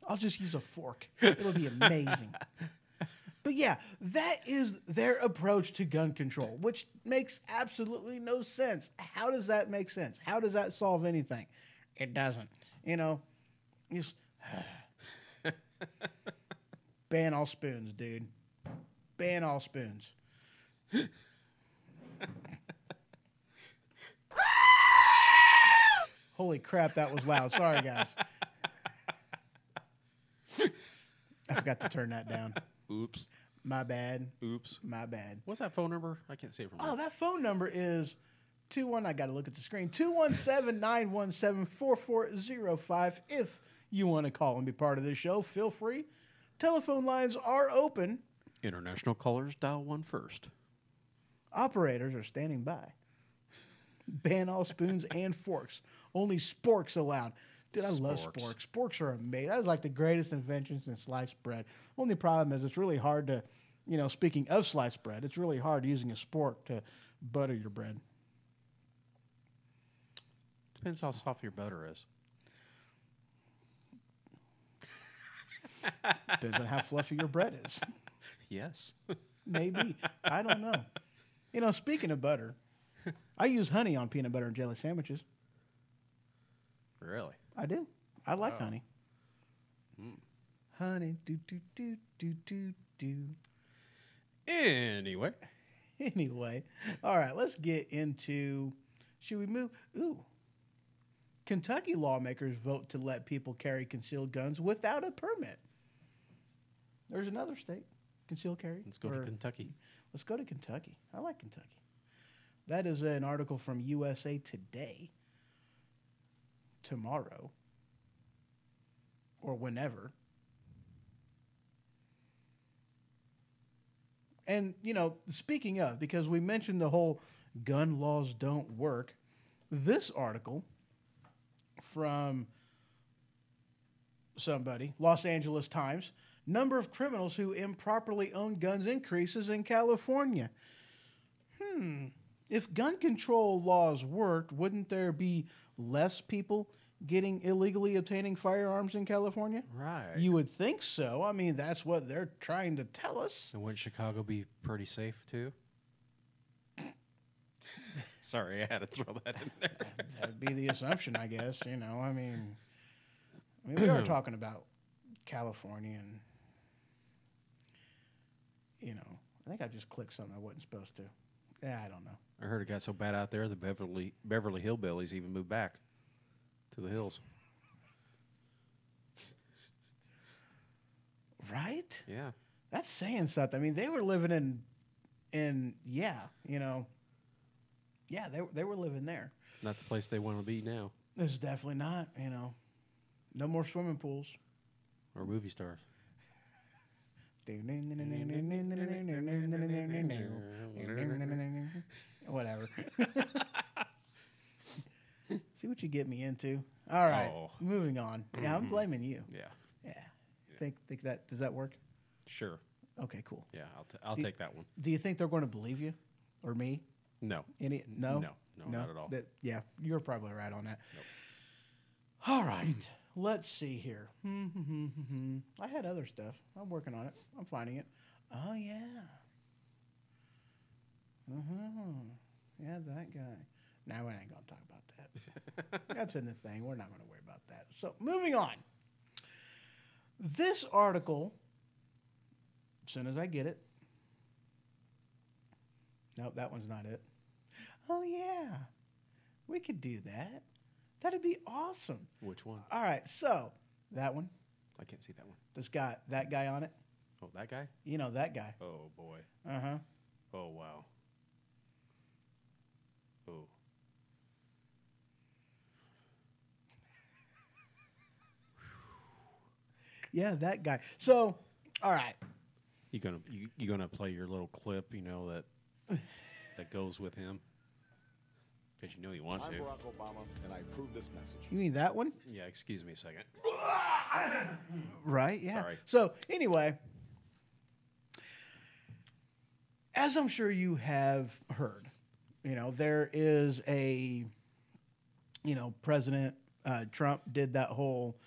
I'll just use a fork. It'll be amazing. But yeah, that is their approach to gun control, which makes absolutely no sense. How does that make sense? How does that solve anything? It doesn't. Just ban all spoons, dude. Ban all spoons. Holy crap, that was loud. Sorry, guys. I forgot to turn that down. Oops. My bad. Oops. My bad. What's that phone number? I can't see it from here. Oh, that phone number is 21. I got to look at the screen. 217-917-4405. If you want to call and be part of this show, feel free. Telephone lines are open. International callers, dial 1 first. Operators are standing by. Ban all spoons and forks. Only sporks allowed. Dude, I love sporks. Sporks are amazing. That was like the greatest invention since sliced bread. Only problem is it's really hard to, speaking of sliced bread, it's really hard using a spork to butter your bread. Depends how soft your butter is. Depends on how fluffy your bread is. Yes. Maybe. I don't know. Speaking of butter, I use honey on peanut butter and jelly sandwiches. Really? I do. I like honey. Honey, do, do, do, do, do, do. Anyway. All right, let's get into, should we move? Ooh. Kentucky lawmakers vote to let people carry concealed guns without a permit. There's another state, concealed carry. Let's go to Kentucky. Let's go to Kentucky. I like Kentucky. That is an article from USA Today. Tomorrow or whenever. And, speaking of, because we mentioned the whole gun laws don't work, this article from somebody, Los Angeles Times, number of criminals who improperly own guns increases in California. If gun control laws worked, wouldn't there be less people getting illegally obtaining firearms in California? Right. You would think so. I mean, that's what they're trying to tell us. And wouldn't Chicago be pretty safe, too? Sorry, I had to throw that in there. That'd be the assumption, I guess. I mean, we are talking about California and, I think I just clicked something I wasn't supposed to. Yeah, I don't know. I heard it got so bad out there, the Beverly Hillbillies even moved back to the hills. Right? Yeah. That's saying something. I mean, they were living in they were living there. It's not the place they want to be now. This is definitely not, no more swimming pools. Or movie stars. Whatever. See what you get me into. All right, moving on. Yeah, I'm blaming you. Yeah. Yeah. Think that does that work? Sure. Okay, cool. Yeah, I'll take that one. Do you think they're going to believe you or me? No. No, No, not at all. You're probably right on that. Nope. All right, let's see here. I had other stuff. I'm working on it. I'm finding it. Oh yeah. Yeah, that guy. Now we ain't gonna talk about that. That's in the thing. We're not gonna worry about that. So moving on. This article. As soon as I get it. Nope, that one's not it. Oh, yeah. We could do that. That'd be awesome. Which one? All right, so that one. I can't see that one. That's got that guy on it. Oh, that guy? You know that guy. Oh, boy. Uh-huh. Oh, wow. Oh. Yeah, that guy. So, all right. You gonna play your little clip, that goes with him? Because you know you want I'm to. Barack Obama, and I approve this message. You mean that one? Yeah, excuse me a second. Right, yeah. Sorry. So, anyway, as I'm sure you have heard, there is a, President Trump did that whole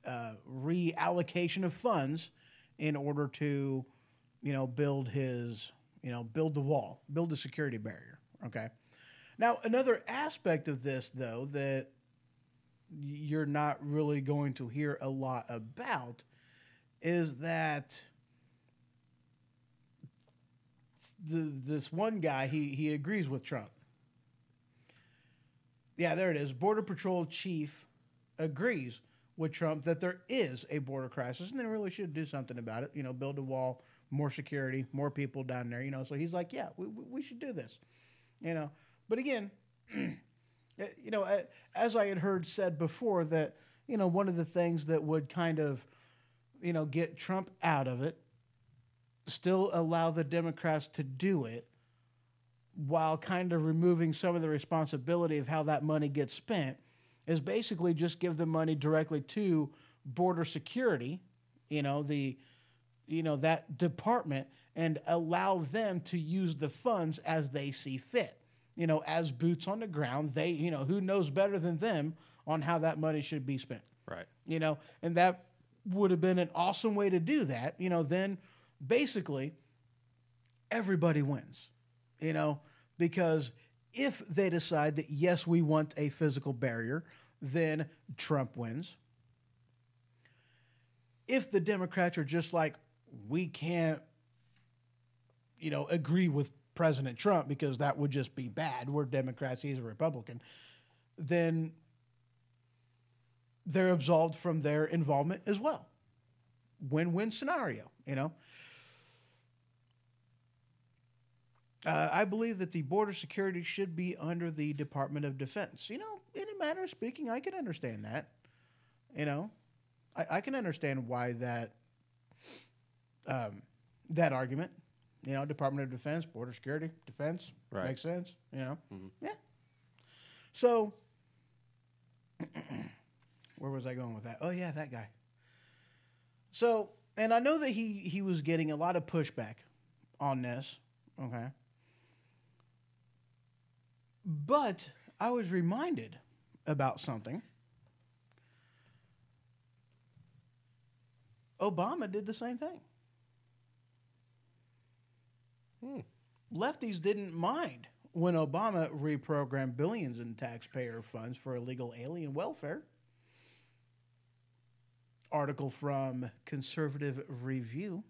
reallocation of funds in order to, build his, build the wall, build the security barrier. Okay. Now, another aspect of this, though, that you're not really going to hear a lot about is that this one guy, he agrees with Trump. Yeah, there it is. Border Patrol chief agrees with Trump that there is a border crisis and they really should do something about it. Build a wall, more security, more people down there. So he's like, yeah, we should do this. But again, as I had heard said before, that one of the things that would kind of get Trump out of it, still allow the Democrats to do it, while kind of removing some of the responsibility of how that money gets spent, is basically just give the money directly to border security, that department, and allow them to use the funds as they see fit. As boots on the ground, they, who knows better than them on how that money should be spent. Right. And that would have been an awesome way to do that. Then basically everybody wins, because if they decide that, yes, we want a physical barrier, then Trump wins. If the Democrats are just like, we can't, agree with President Trump because that would just be bad. We're Democrats, he's a Republican. Then they're absolved from their involvement as well. Win-win scenario, I believe that the border security should be under the Department of Defense. In a manner of speaking, I can understand that. I can understand why that argument. Department of Defense, border security, defense, right. Makes sense. Mm-hmm. Yeah. So, where was I going with that? Oh yeah, that guy. So, and I know that he was getting a lot of pushback on this. Okay. But I was reminded about something. Obama did the same thing. Lefties didn't mind when Obama reprogrammed billions in taxpayer funds for illegal alien welfare. Article from Conservative Review.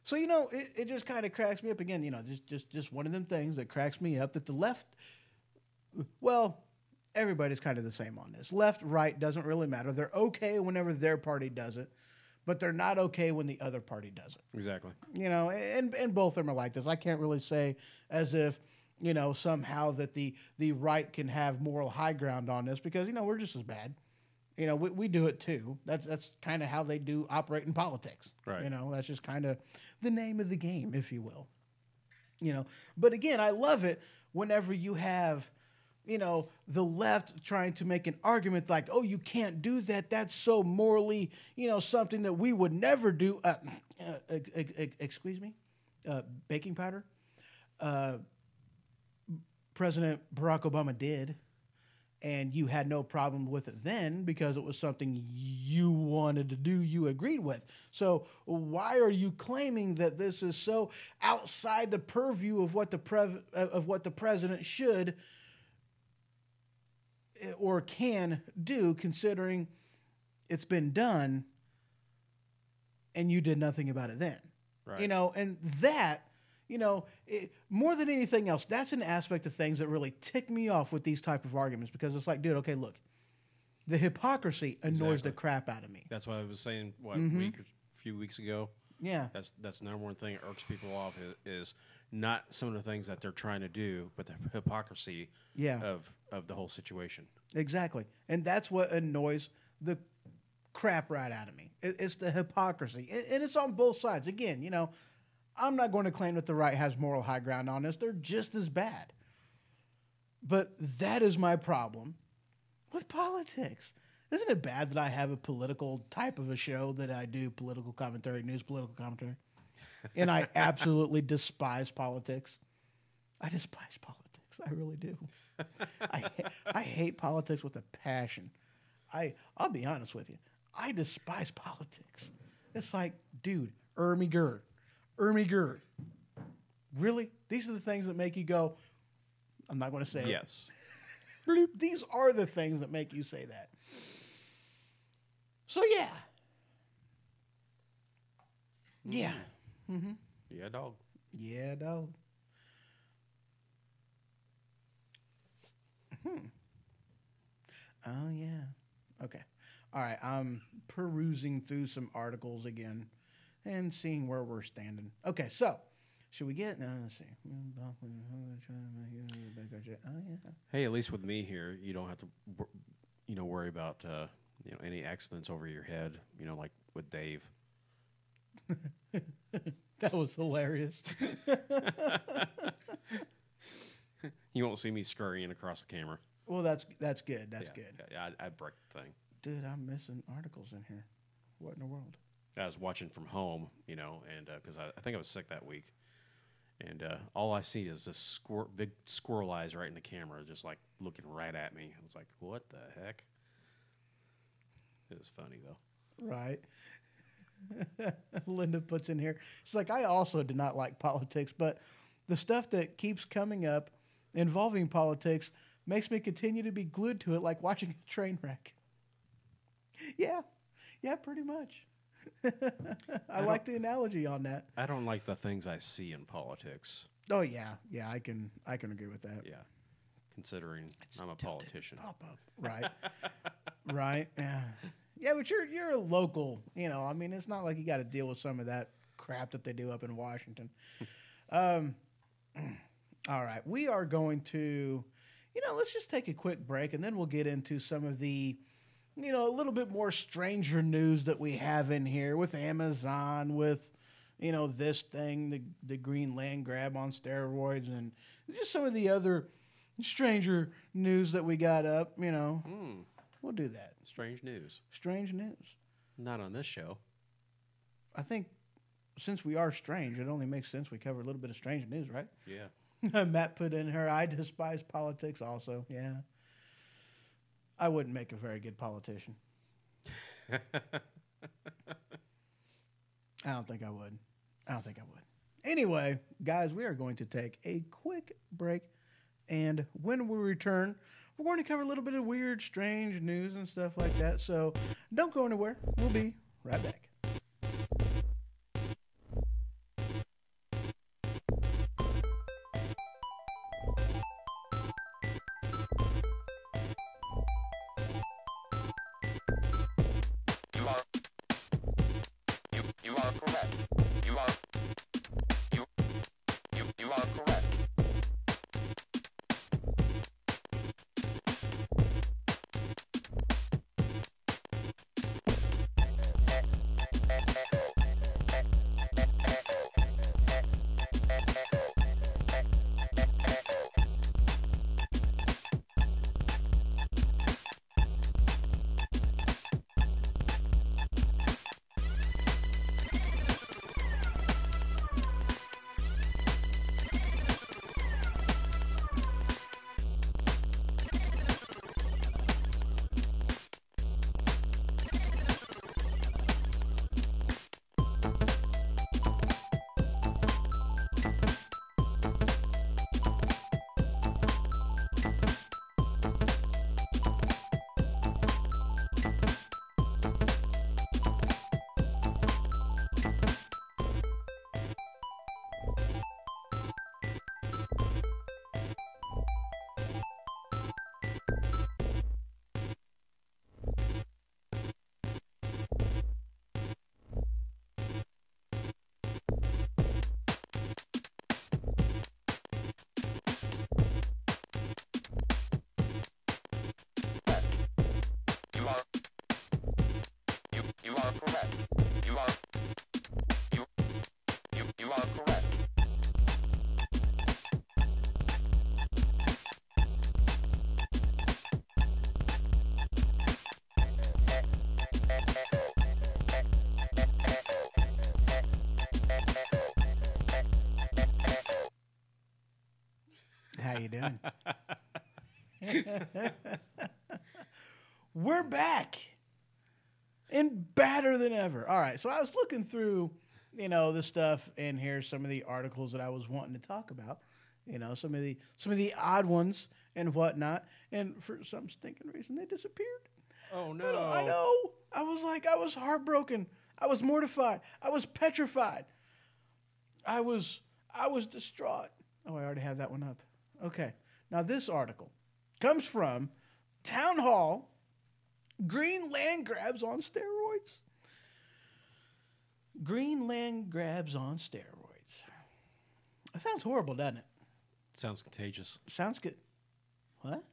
So, it just kind of cracks me up again. Just one of them things that cracks me up that the left, well, everybody's kind of the same on this. Left, right, doesn't really matter. They're okay whenever their party does it. but they're not okay when the other party does it. Exactly. You know, and both of them are like this. I can't really say as if, you know, somehow that the right can have moral high ground on this, because, you know, we're just as bad. You know, we do it too. That's kind of how they do operate in politics. Right. You know, that's just kind of the name of the game, if you will. You know, but again, I love it whenever you have, you know, the left trying to make an argument like, oh, you can't do that. That's so morally, you know, something that we would never do. Excuse me? Baking powder? President Barack Obama did, and you had no problem with it then because it was something you wanted to do, you agreed with. So why are you claiming that this is so outside the purview of what the president should or can do, considering it's been done and you did nothing about it then? Right. You know, and that, you know, more than anything else, that's an aspect of things that really tick me off with these type of arguments, because it's like, dude, okay, look, the hypocrisy annoys Exactly. the crap out of me. That's why I was saying, what, Mm-hmm. a few weeks ago? Yeah. That's the number one thing that irks people off is not some of the things that they're trying to do, but the hypocrisy Yeah. of the whole situation. Exactly. And that's what annoys the crap right out of me. It's the hypocrisy. And it's on both sides. Again, you know, I'm not going to claim that the right has moral high ground on this. They're just as bad. But that is my problem with politics. Isn't it bad that I have a political type of a show that I do political commentary, news political commentary? And I absolutely despise politics. I despise politics. I really do. I hate politics with a passion. I'll be honest with you. I despise politics. It's like, dude, Ermy Gerd. Really? These are the things that make you go, I'm not going to say it. Yes. These are the things that make you say that. So, yeah. Yeah. Mm-hmm. Yeah, dog. Yeah, dog. Oh, yeah. Okay. All right. I'm perusing through some articles again and seeing where we're standing. Okay, so should we get? No, let's see. Oh, yeah. Hey, at least with me here, you don't have to, worry about any accidents over your head. You know, like with Dave. That was hilarious. You won't see me scurrying across the camera. Well, that's good. That's good. Yeah, I break the thing. Dude, I'm missing articles in here. What in the world? I was watching from home, and because I think I was sick that week, and all I see is this big squirrel eyes right in the camera, just like looking right at me. I was like, "What the heck?" It was funny though. Right. Linda puts in here. She's like, I also do not like politics, but the stuff that keeps coming up involving politics makes me continue to be glued to it like watching a train wreck. Yeah, pretty much. I like the analogy on that. I don't like the things I see in politics. Oh yeah, I can agree with that. Yeah, considering I'm a politician. Pop up, right, right. Yeah, but you're a local. I mean, it's not like you got to deal with some of that crap that they do up in Washington. All right, we are going to, let's just take a quick break, and then we'll get into some of the, a little bit more stranger news that we have in here with Amazon, with, this thing, the green land grab on steroids, and just some of the other stranger news that we got up, We'll do that. Strange news. Strange news. Not on this show. I think since we are strange, it only makes sense we cover a little bit of strange news, right? Yeah. Matt put in her, I despise politics also. Yeah. I wouldn't make a very good politician. I don't think I would. Anyway, guys, we are going to take a quick break. And when we return, we're going to cover a little bit of weird, strange news and stuff like that. So don't go anywhere. We'll be right back. correct. You are correct. You are correct. You are correct. How you doing? We're back and badder than ever. All right, so I was looking through, the stuff in here, some of the articles that I was wanting to talk about, some of the odd ones and whatnot, and for some stinking reason they disappeared. Oh no! I know. I was heartbroken. I was mortified. I was petrified. I was distraught. Oh, I already have that one up. Okay. Now this article comes from Town Hall. Green land grabs on steroids. Green land grabs on steroids. That sounds horrible, doesn't it? Sounds contagious. Sounds good. What?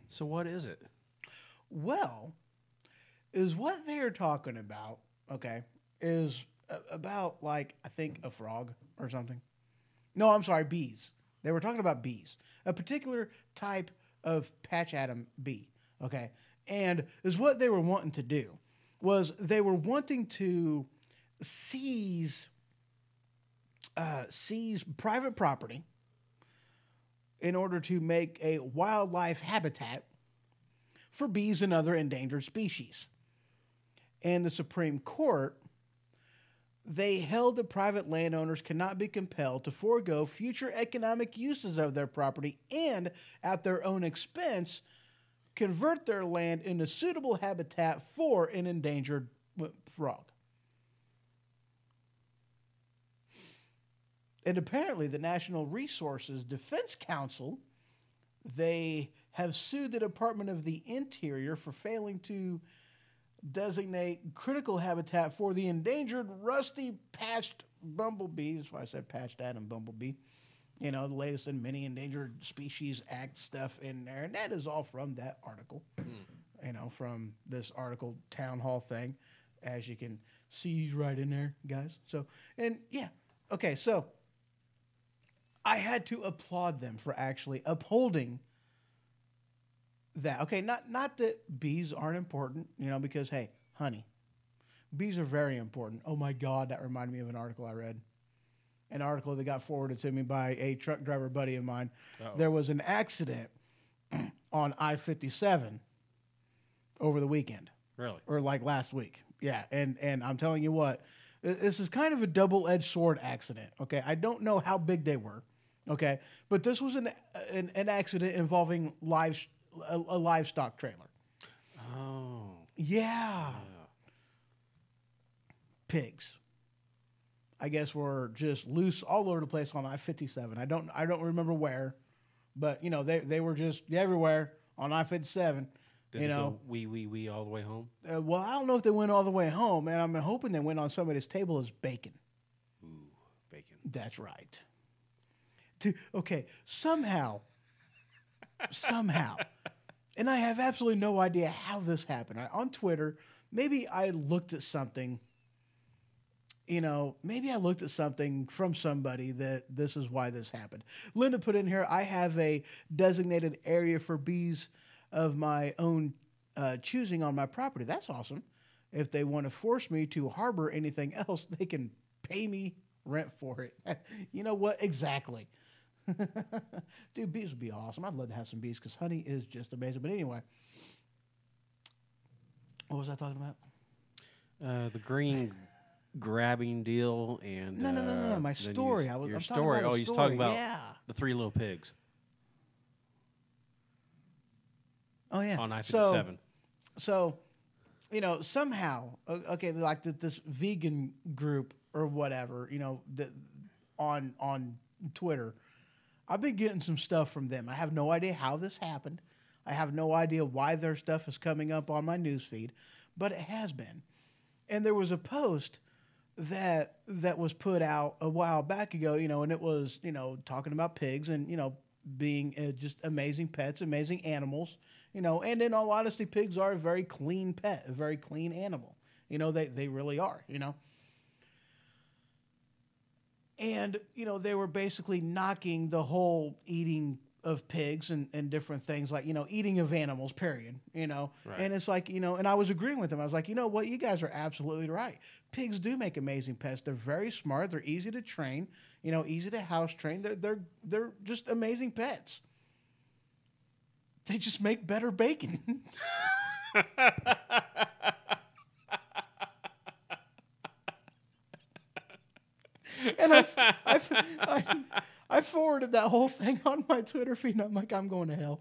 So what is it? Well, is what they're talking about, okay, is about, like, I think a frog or something. No, I'm sorry, bees. They were talking about bees, a particular type of patch atom bee, okay? And is what they were wanting to do was they were wanting to seize private property in order to make a wildlife habitat for bees and other endangered species. And the Supreme Court, they held that private landowners cannot be compelled to forego future economic uses of their property and, at their own expense, convert their land into suitable habitat for an endangered frog. And apparently the National Resources Defense Council, they have sued the Department of the Interior for failing to designate critical habitat for the endangered rusty patched bumblebee. That's why I said patched atom bumblebee. The latest in many Endangered Species Act stuff in there. And that is all from that article, from this article Town Hall thing, as you can see right in there, guys. So, and yeah, okay, so I had to applaud them for actually upholding that. Okay, not that bees aren't important, because, hey, honey, bees are very important. Oh, my God, that reminded me of an article I read. An article that got forwarded to me by a truck driver buddy of mine. Uh-oh. There was an accident on I-57 over the weekend. Really? Or like last week. Yeah, and I'm telling you what, this is kind of a double-edged sword accident, okay? I don't know how big they were, okay? But this was an accident involving a livestock trailer. Oh. Yeah. Pigs, I guess, were just loose all over the place on I-57. I don't remember where, but they were just everywhere on I-57. Did You it know, go wee all the way home? well, I don't know if they went all the way home, and I'm hoping they went on somebody's table as bacon. Ooh, bacon. That's right. Okay, somehow, and I have absolutely no idea how this happened. On Twitter, maybe I looked at something, maybe I looked at something from somebody that this is why this happened. Linda put in here, I have a designated area for bees of my own choosing on my property. That's awesome. If they want to force me to harbor anything else, they can pay me rent for it. You know what? Exactly. Dude, bees would be awesome. I'd love to have some bees because honey is just amazing. But anyway, what was I talking about? The green grabbing deal and No. My then story. Your I'm talking story. about a He's story. talking about Yeah. the Three Little Pigs Oh yeah. on I-57. So, somehow, okay, like this vegan group or whatever, on Twitter, I've been getting some stuff from them. I have no idea how this happened. I have no idea why their stuff is coming up on my newsfeed, but it has been. And there was a post that was put out a while back ago, and it was, talking about pigs and, being just amazing pets, amazing animals, and in all honesty, pigs are a very clean pet, a very clean animal. They really are, And, they were basically knocking the whole eating of pigs and different things like, eating of animals, period, Right. And it's like, and I was agreeing with them. I was like, you know what? You guys are absolutely right. Pigs do make amazing pets. They're very smart. They're easy to train, easy to house train. They're just amazing pets. They just make better bacon. And I forwarded that whole thing on my Twitter feed, and I'm like, I'm going to hell.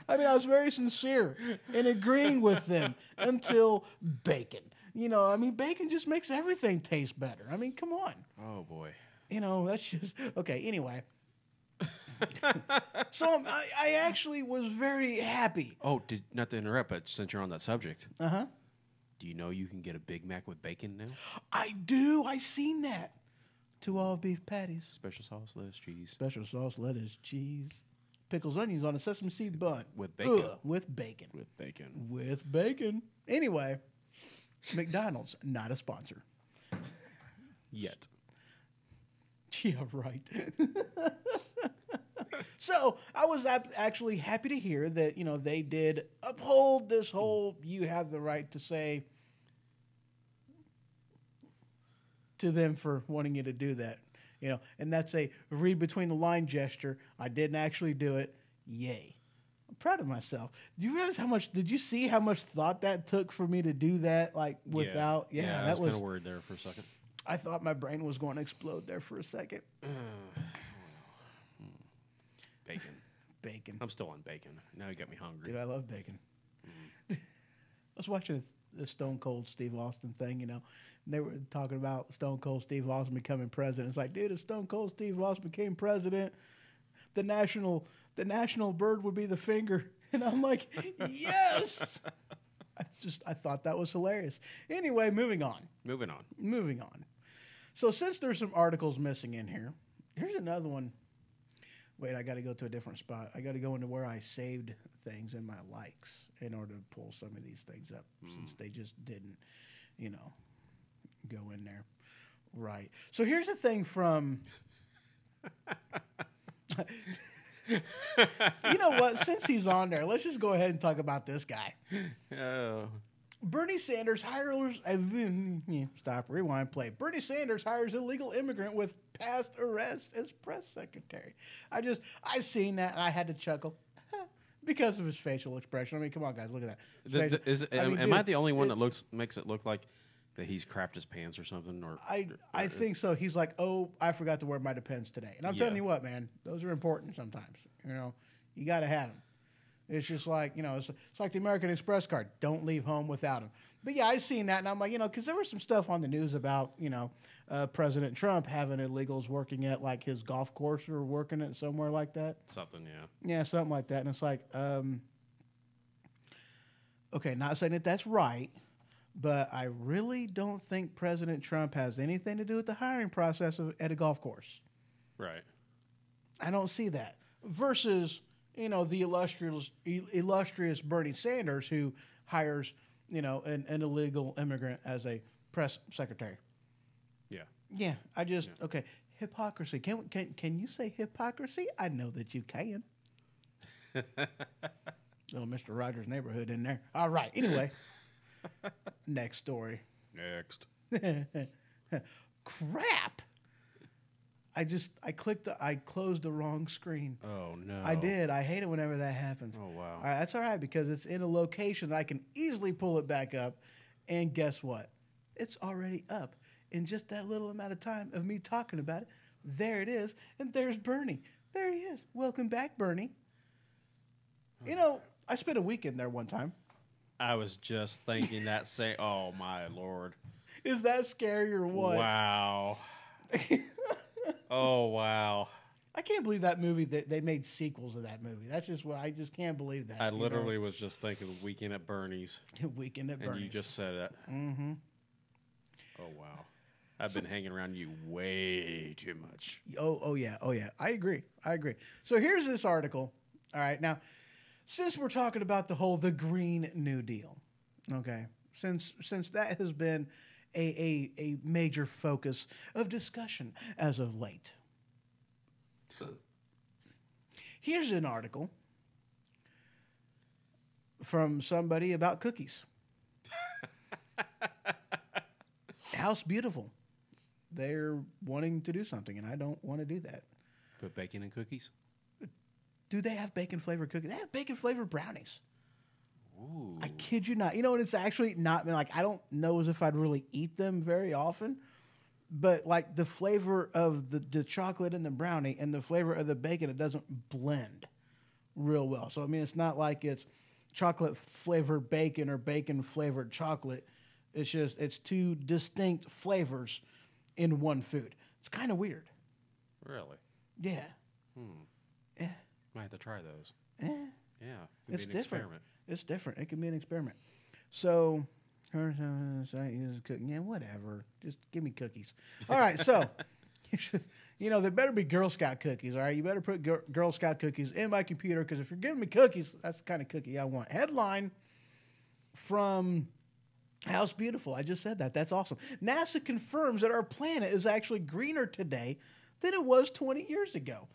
I mean, I was very sincere in agreeing with them until bacon. Bacon just makes everything taste better. I mean, come on. Oh boy. That's just okay. Anyway, so I actually was very happy. Oh, not to interrupt, but since you're on that subject, Uh-huh. do you know you can get a Big Mac with bacon now? I do. I seen that. 2 all beef patties, Special sauce, lettuce, cheese. special sauce, lettuce, cheese, pickles, onions on a sesame seed bun With bacon. with bacon. With bacon. With bacon. Anyway, McDonald's not a sponsor. Yet. Yeah, right. So I was actually happy to hear that, they did uphold this whole you have the right to say to them for wanting you to do that, and that's a read between the line gesture. I didn't actually do it. Yay. I'm proud of myself. Do you realize did you see how much thought that took for me to do that? Like without, I that was was, kind of worried there for a second. I thought my brain was going to explode there for a second. Bacon. Bacon. I'm still on bacon. Now you got me hungry. Dude, I love bacon. I was watching the Stone Cold Steve Austin thing, and they were talking about Stone Cold Steve Austin becoming president. It's like, dude, if Stone Cold Steve Austin became president, the national bird would be the finger. And I'm like, yes. I thought that was hilarious. Anyway, moving on. So since there's some articles missing in here, here's another one. Wait, I got to go to a different spot. I got to go into where I saved things in my likes in order to pull some of these things up since they just didn't, go in there. Right. So here's a thing from... You know what? Since he's on there, let's just go ahead and talk about this guy. Oh. Bernie Sanders hires... Stop, rewind, play. Bernie Sanders hires illegal immigrant with past arrest as press secretary. I seen that and I had to chuckle because of his facial expression. I mean, come on, guys, look at that. Am I the only one that makes it look like that he's crapped his pants or something? I think so. He's like, oh, I forgot to wear my Depends today. And I'm telling Yeah. you what, man, those are important sometimes. You got to have them. It's just like, it's like the American Express card. Don't leave home without them. But yeah, I seen that, and I'm like, because there was some stuff on the news about, President Trump having illegals working at like his golf course or working at somewhere like that. Something, yeah. Yeah, something like that. And it's like, okay, not saying that that's right, but I really don't think President Trump has anything to do with the hiring process at a golf course. Right. I don't see that. Versus, the illustrious Bernie Sanders who hires, an illegal immigrant as a press secretary. Yeah. Yeah, okay. Hypocrisy. Can you say hypocrisy? I know that you can. Little Mr. Rogers' Neighborhood in there. All right. Anyway, next story. Next. Crap. I closed the wrong screen. Oh, no. I did. I hate it whenever that happens. Oh, wow. All right, that's all right because it's in a location that I can easily pull it back up. And guess what? It's already up in just that little amount of time of me talking about it. There it is. And there's Bernie. There he is. Welcome back, Bernie. I spent a weekend there one time. I was just thinking that same. Oh, my Lord. Is that scary or what? Wow. Oh, wow. I can't believe that movie, they made sequels of that movie. That's just what I just can't believe that. I literally was just thinking Weekend at Bernie's. Weekend at Bernie's. And you just said it. Mm-hmm. Oh, wow. I've been hanging around you way too much. Oh, yeah. I agree. So here's this article. All right. Now, since we're talking about the Green New Deal, okay, since that has been a major focus of discussion as of late, here's an article from somebody about cookies. House Beautiful. They're wanting to do something, and I don't want to do that. Put bacon in cookies? Do they have bacon-flavored cookies? They have bacon-flavored brownies. Ooh. I kid you not. And it's actually not, I don't know as if I'd really eat them very often, but like the flavor of the chocolate and the brownie and the flavor of the bacon, it doesn't blend real well. So, it's not like it's chocolate-flavored bacon or bacon-flavored chocolate. It's just, it's two distinct flavors in one food. It's kind of weird. Really? Yeah. Might have to try those. Yeah. Yeah. It's An different. experiment. It's different. It can be an experiment. So, her site uses cooking. Yeah, whatever. Just give me cookies. All right. So, there better be Girl Scout cookies. All right. You better put Girl Scout cookies in my computer because if you're giving me cookies, that's the kind of cookie I want. Headline from House Beautiful. I just said that. That's awesome. NASA confirms that our planet is actually greener today than it was 20 years ago.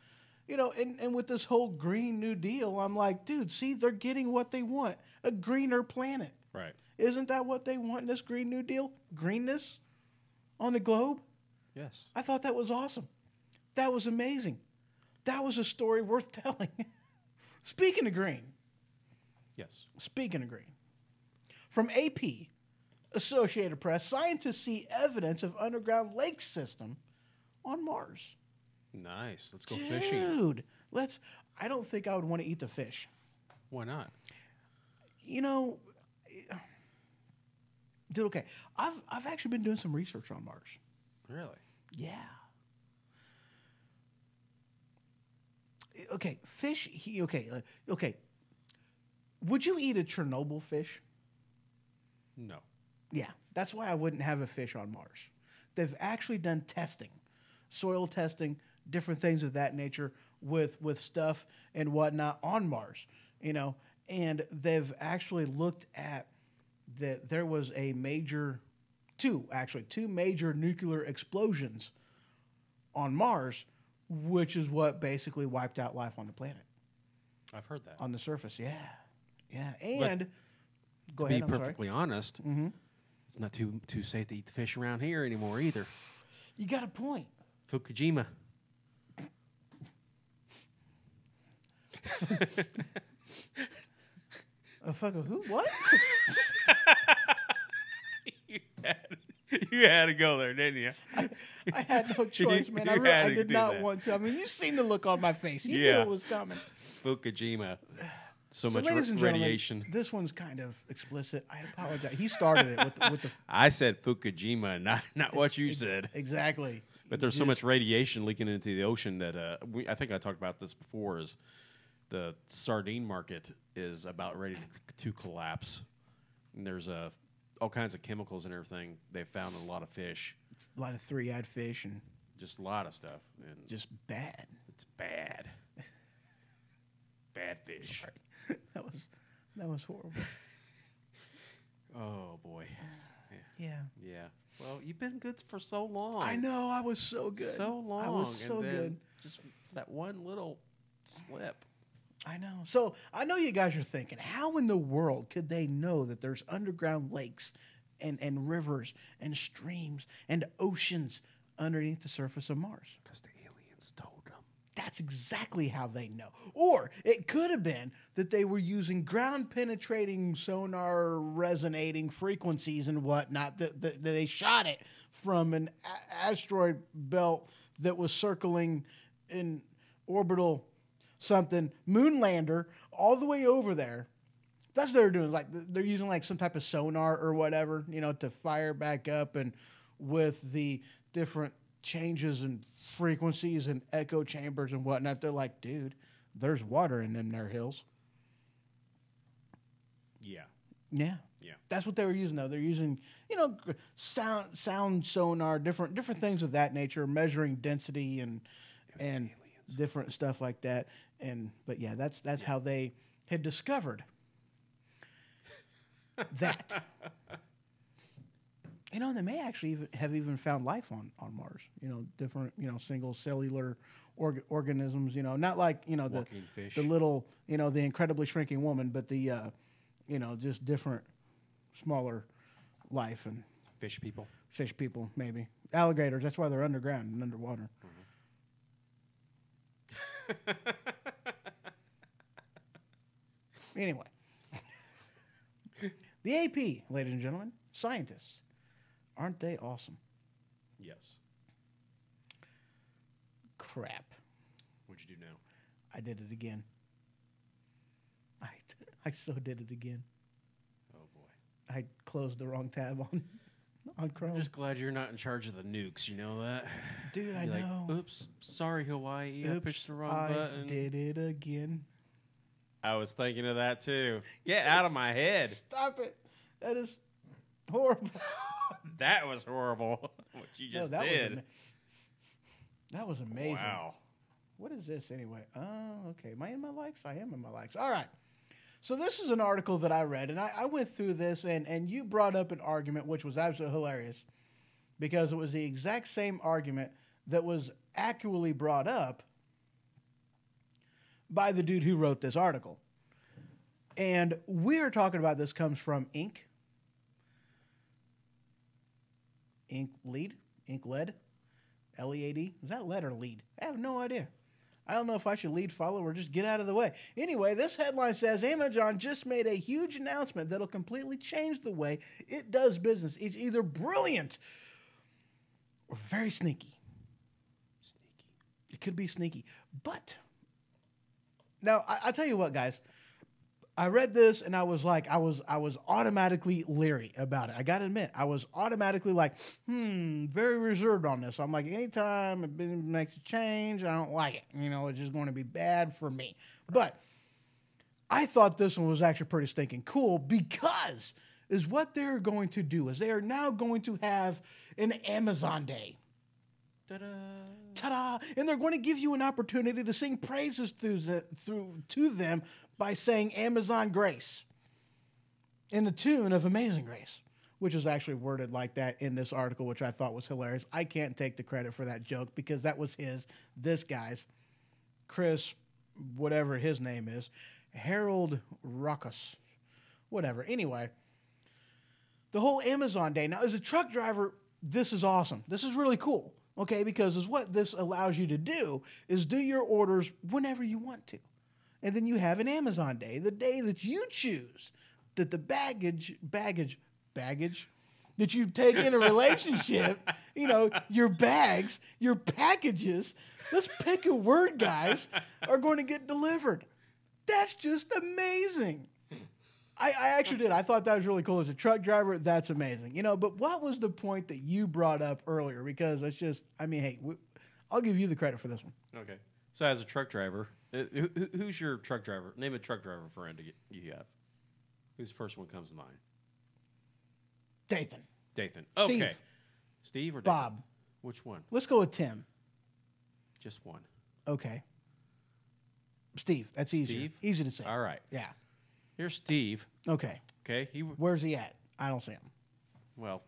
And with this whole Green New Deal, I'm like, dude, see, they're getting what they want, a greener planet. Right. Isn't that what they want in this Green New Deal? Greenness on the globe? Yes. I thought that was awesome. That was amazing. That was a story worth telling. Speaking of green. Yes. Speaking of green. From AP, Associated Press, scientists see evidence of underground lake system on Mars. Nice. Let's go Dude, fishing. I don't think I would want to eat the fish. Why not? Dude, okay. I've actually been doing some research on Mars. Really? Yeah. Okay, fish. Okay. Would you eat a Chernobyl fish? No. Yeah, that's why I wouldn't have a fish on Mars. They've actually done testing, soil testing, different things of that nature with stuff and whatnot on Mars, and they've actually looked at that there was two major nuclear explosions on Mars, which is what basically wiped out life on the planet. I've heard that. On the surface, yeah. And go to ahead. be perfectly honest, it's not too safe to eat the fish around here anymore either. You got a point. Fukushima. Fucking who? What? You had to go there, didn't you? I had no choice, man. I did not want to. You've seen the look on my face. You knew it was coming. Fukushima. So much ladies and gentlemen, radiation. this one's kind of explicit. I apologize. He started it with the I said Fukushima, not what you said. exactly. But there's so much radiation leaking into the ocean that I think I talked about this before. Is the sardine market is about ready to collapse. And there's all kinds of chemicals and everything they found in a lot of fish, a lot of three-eyed fish and just a lot of stuff, and just bad. it's bad. Bad fish. That was horrible. Oh boy. Yeah. Yeah. Well, you've been good for so long. I know. I was so good. So long. I was so and then good. Just that one little slip. I know. So I know you guys are thinking, how in the world could they know that there's underground lakes and rivers and streams and oceans underneath the surface of Mars? Because the aliens told them. That's exactly how they know. Or it could have been that they were using ground-penetrating sonar resonating frequencies and whatnot, that they shot it from an asteroid belt that was circling in orbital something, moonlander, all the way over there. That's what they're doing. Like they're using like some type of sonar or whatever, to fire back up, and with the different changes in frequencies and echo chambers and whatnot. They're like, dude, there's water in them there hills. Yeah. Yeah. Yeah. That's what they were using, though. They're using, sound sonar, different things of that nature, measuring density and different stuff like that. But yeah, that's how they had discovered that. They may actually have found life on Mars. Different, single cellular organisms. Not like Walking fish. the little, the incredibly shrinking woman, but the just different, smaller life and Fish people. fish people, maybe alligators. That's why they're underground and underwater. Anyway, the AP, ladies and gentlemen, scientists, aren't they awesome? Yes. Crap. What'd you do now? I did it again. I so did it again. Oh boy. I closed the wrong tab on Chrome. I'm just glad you're not in charge of the nukes. You know that, Dude, I You're like, know. oops, sorry Hawaii, I pushed the wrong button. Did it again. I was thinking of that too. Get out of my head. Stop it. That is horrible. That was horrible. What you just did. That was amazing. Wow. What is this anyway? Oh, okay. Am I in my likes? I am in my likes. All right. So this is an article that I read, and I went through this, and you brought up an argument which was absolutely hilarious, because it was the exact same argument that was accurately brought up by the dude who wrote this article. And we're talking about, this comes from Inc. Lead? Inc. Lead? L-E-A-D? Is that lead or lead? I have no idea. I don't know if I should lead, follow, or just get out of the way. Anyway, this headline says, Amazon just made a huge announcement that'll completely change the way it does business. It's either brilliant or very sneaky. It could be sneaky. But, now, I tell you what, guys. I read this and I was like, I was automatically leery about it. I got to admit, I was automatically like, very reserved on this. I'm like, anytime it makes a change, I don't like it. It's just going to be bad for me. But I thought this one was actually pretty stinking cool, because is what they're going to do is they are now going to have an Amazon Day. Ta-da. Ta-da! And they're going to give you an opportunity to sing praises to them by saying Amazon Grace in the tune of Amazing Grace, which is actually worded like that in this article, which I thought was hilarious. I can't take the credit for that joke because that was this guy's, Chris, whatever his name is, Harold Ruckus, whatever. Anyway, the whole Amazon Day. Now, as a truck driver, this is awesome. This is really cool, okay, because is what this allows you to do is do your orders whenever you want to. And then you have an Amazon Day, the day that you choose that the baggage that you take in a relationship, your bags, your packages, let's pick a word, guys, are going to get delivered. That's just amazing. I actually did. I thought that was really cool. As a truck driver, that's amazing. You know, but what was the point that you brought up earlier? Because it's just, I mean, hey, I'll give you the credit for this one. Okay. So as a truck driver, who's your truck driver? Name a truck driver friend you have. Who's the first one comes to mind? Dathan. Dathan. Steve. Okay. Steve or Dathan? Bob. Which one? Let's go with Tim. Just one. Okay. Steve. That's easier. Steve? Easy to say. All right. Yeah. Here's Steve. Okay. Okay. Where's he at? I don't see him. Well.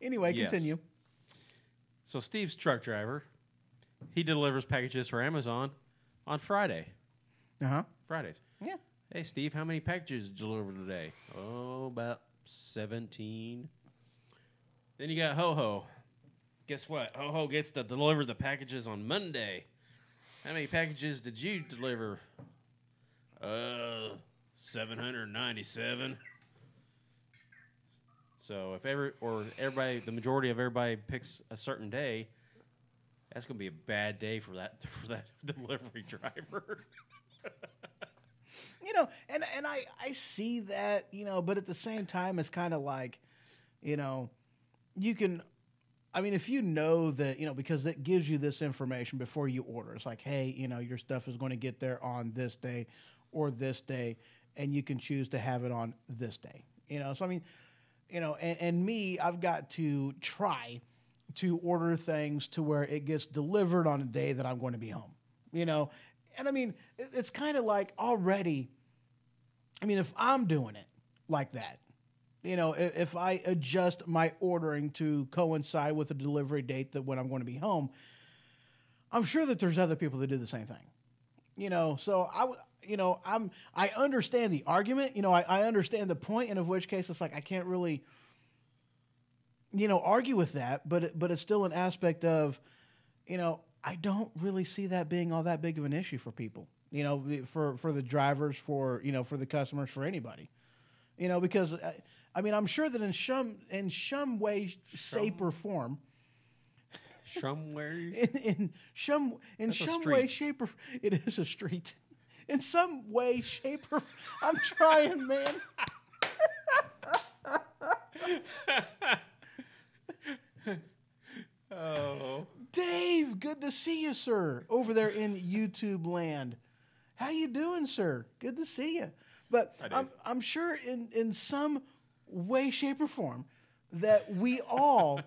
Anyway, Yes. continue. So Steve's truck driver. He delivers packages for Amazon on Fridays. Yeah. Hey, Steve, how many packages did you deliver today? Oh, about 17. Then you got Ho-Ho. Guess what? Ho-Ho gets to deliver the packages on Monday. How many packages did you deliver? 797. So if the majority of everybody picks a certain day, that's going to be a bad day for that delivery driver. You know, and I see that, you know, but at the same time, it's kind of like, you know, you can, I mean, if you know that, you know, because it gives you this information before you order. It's like, hey, you know, your stuff is going to get there on this day or this day, and you can choose to have it on this day. You know, so I mean, you know, and me, I've got to try to order things to where it gets delivered on a day that I'm going to be home. You know, and I mean, it's kind of like already, I mean, if I'm doing it like that, you know, if I adjust my ordering to coincide with a delivery date that when I'm going to be home, I'm sure that there's other people that do the same thing. You know, so I understand the argument. You know, I understand the point, and of which case it's like I can't really, you know, argue with that. But it's still an aspect of, you know, I don't really see that being all that big of an issue for people. You know, for the drivers, for, you know, for the customers, for anybody. You know, because I mean, I'm sure that in some way, shape, or form. Somewhere. In some way, shape, or it is a street. In some way, shape, or I'm trying, man. Oh, Dave, good to see you, sir, over there in YouTube land. How you doing, sir? Good to see you. But I'm sure in some way, shape, or form that we all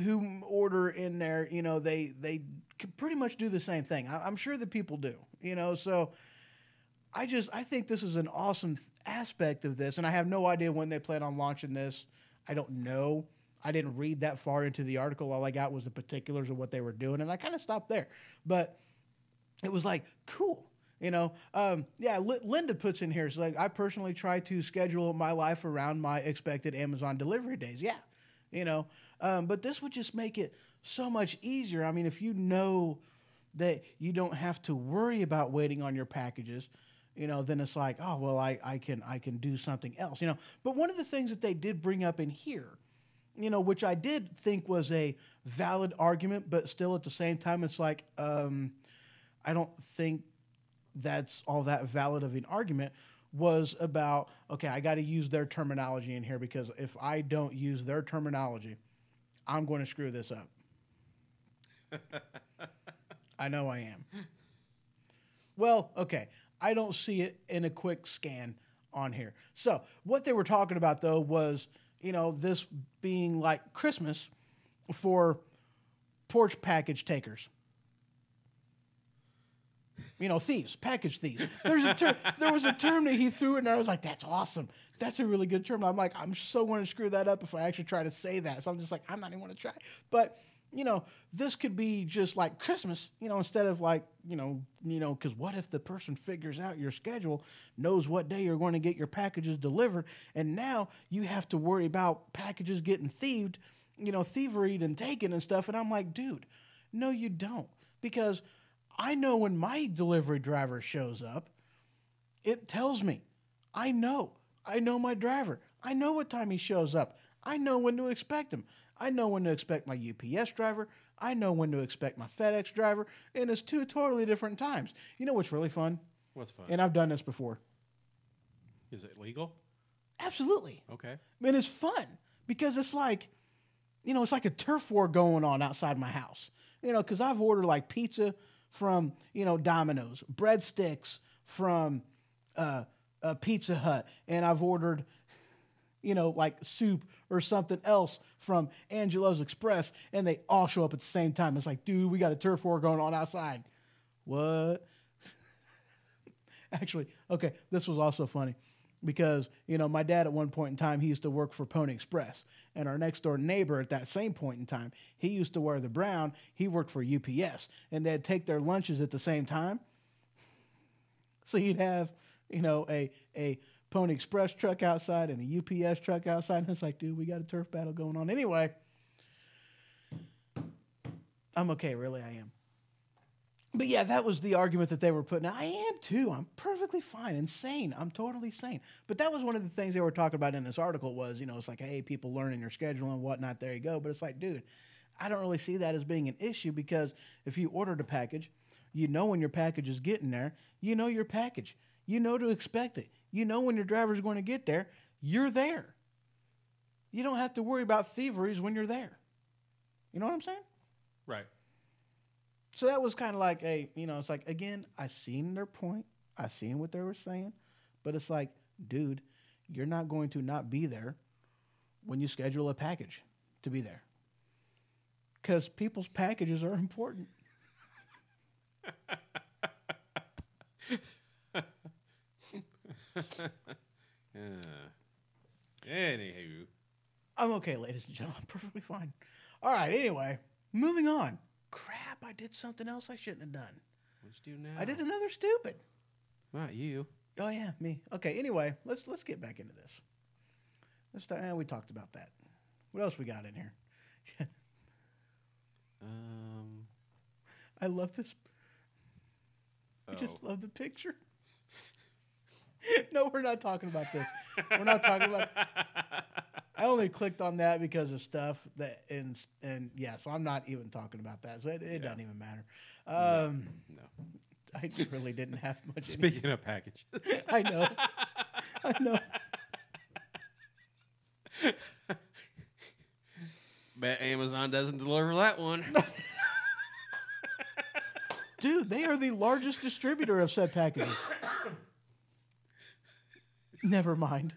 who order in there, you know, they can pretty much do the same thing. I'm sure that people do, you know. So I think this is an awesome aspect of this, and I have no idea when they plan on launching this. I don't know. I didn't read that far into the article. All I got was the particulars of what they were doing, and I kind of stopped there. But it was like, cool. You know, Linda puts in here, so like, I personally try to schedule my life around my expected Amazon delivery days. Yeah, you know, but this would just make it so much easier. I mean, if you know that you don't have to worry about waiting on your packages, you know, then it's like, oh, well, I can do something else, you know. But one of the things that they did bring up in here, you know, which I did think was a valid argument, but still at the same time, it's like, I don't think that's all that valid of an argument, was about, okay, I got to use their terminology in here, because if I don't use their terminology, I'm going to screw this up. I know I am. Well, okay, I don't see it in a quick scan on here. So what they were talking about, though, was, you know, this being like Christmas for porch package takers. You know, thieves, package thieves. There was a term that he threw in there. I was like, that's awesome. That's a really good term. I'm like, I'm so going to screw that up if I actually try to say that. So I'm just like, I'm not even going to try. But, you know, this could be just like Christmas, you know, instead of like, you know, because what if the person figures out your schedule, knows what day you're going to get your packages delivered, and now you have to worry about packages getting thieved, you know, thievery and taken and stuff. And I'm like, dude, no, you don't. Because I know when my delivery driver shows up, it tells me. I know my driver. I know what time he shows up. I know when to expect him. I know when to expect my UPS driver. I know when to expect my FedEx driver, and it's 2 totally different times. You know what's really fun? What's fun? And I've done this before. Is it legal? Absolutely. Okay. And it's fun because it's like, it's like a turf war going on outside my house. Because I've ordered like pizza from, Domino's, breadsticks from Pizza Hut, and I've ordered, like soup or something else from Angelo's Express, and they all show up at the same time. It's like, dude, we got a turf war going on outside. What? Actually, okay, this was also funny because, my dad at one point in time, he used to work for Pony Express. And our next door neighbor at that same point in time, he used to wear the brown. He worked for UPS. And they'd take their lunches at the same time. So you'd have, a Pony Express truck outside and a UPS truck outside. And it's like, dude, we got a turf battle going on. Anyway, I'm okay, really, I am. But yeah, that was the argument that they were putting out. I am too. I'm perfectly fine. Insane. I'm totally sane. But that was one of the things they were talking about in this article was, it's like, hey, people learning your schedule and whatnot. There you go. But it's like, dude, I don't really see that as being an issue because if you ordered a package, you know when your package is getting there. You know your package. You know to expect it. You know when your driver's going to get there. You're there. You don't have to worry about thieveries when you're there. You know what I'm saying? Right. So that was kind of like it's like, again, I seen their point. I seen what they were saying. But it's like, dude, you're not going to not be there when you schedule a package to be there. Because people's packages are important. Anywho. I'm okay, ladies and gentlemen. I'm perfectly fine. All right, anyway, moving on. Crap, I did something else I shouldn't have done. What'd you do now? I did another stupid. Not you. Oh, yeah, me. Okay, anyway, let's get back into this. We talked about that. What else we got in here? I love this. I just love the picture. No, we're not talking about this. We're not talking about. I only clicked on that because of stuff that and yeah, so I'm not even talking about that. So it doesn't even matter. No. I really didn't have much. Speaking of package. I know. Bet Amazon doesn't deliver that one. Dude, they are the largest distributor of said packages. Never mind.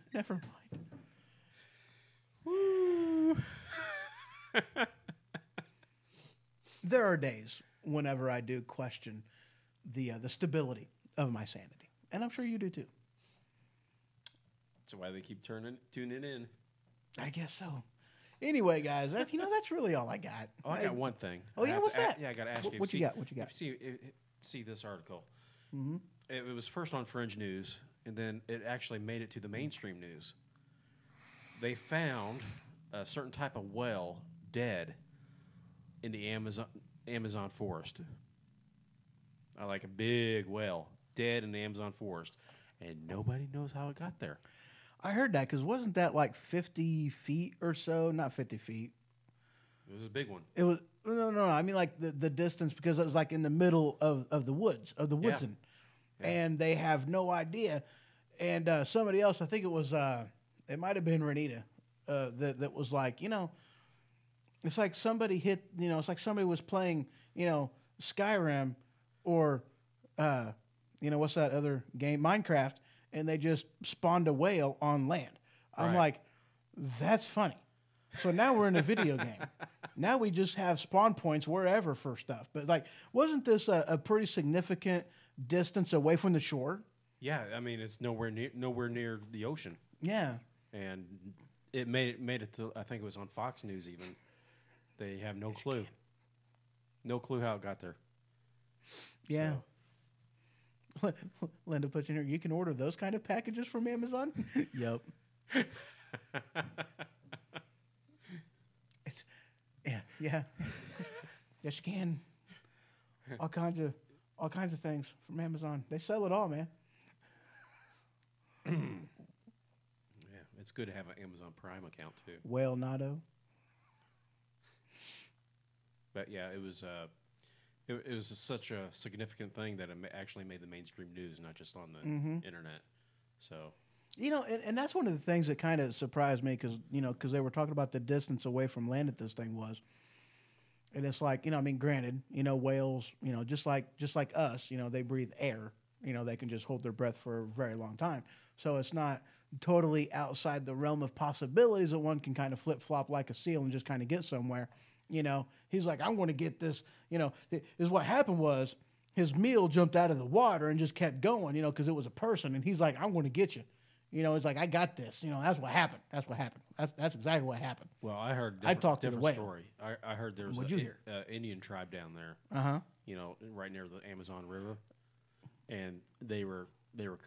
Woo. There are days whenever I do question the stability of my sanity, and I'm sure you do too. That's why they keep tuning in. I guess so. Anyway, guys, that's really all I got. Oh, I got one thing. Oh, yeah, what's that? Yeah, I got to ask you. What you got? What you got? If you see this article. Mm-hmm. It was first on Fringe News, and then it actually made it to the mainstream news. They found a certain type of whale dead in the Amazon forest. I like a big whale dead in the Amazon forest, and nobody knows how it got there. I heard that because wasn't that like 50 feet or so? Not 50 feet. It was a big one. It was no. I mean like the distance because it was like in the middle of the woods of the woodson, and they have no idea. And somebody else, I think it was it might have been Renita, that was like it's like somebody hit it's like somebody was playing Skyrim or what's that other game Minecraft. And they just spawned a whale on land. I'm like, that's funny. So now we're in a video game. Now we just have spawn points wherever for stuff. But like, wasn't this a pretty significant distance away from the shore? Yeah, I mean it's nowhere near the ocean. Yeah, and it made it to I think it was on Fox News even. They have no clue how it got there. Yeah. So. Linda puts in here, you can order those kind of packages from Amazon? Yep. It's yeah. Yes, you can. All kinds of things from Amazon. They sell it all, man. Yeah, it's good to have an Amazon Prime account too. Whale Nado. But yeah, it was it was such a significant thing that it actually made the mainstream news, not just on the internet. So You know, and that's one of the things that kind of surprised me because, you know, because they were talking about the distance away from land that this thing was. And it's like, you know, I mean, granted, you know, whales, you know, just like us, you know, they breathe air. You know, they can just hold their breath for a very long time. So it's not totally outside the realm of possibilities that one can kind of flip-flop like a seal and just kind of get somewhere. You know, he's like, I'm going to get this, you know, is what happened was his meal jumped out of the water and just kept going, you know, because it was a person. And he's like, I'm going to get you. You know, it's like, I got this. You know, that's what happened. That's what happened. That's exactly what happened. well, I heard I talked to the different whale. story. I heard there was What'd you hear? Indian tribe down there. Uh-huh. You know, right near the Amazon River, and they were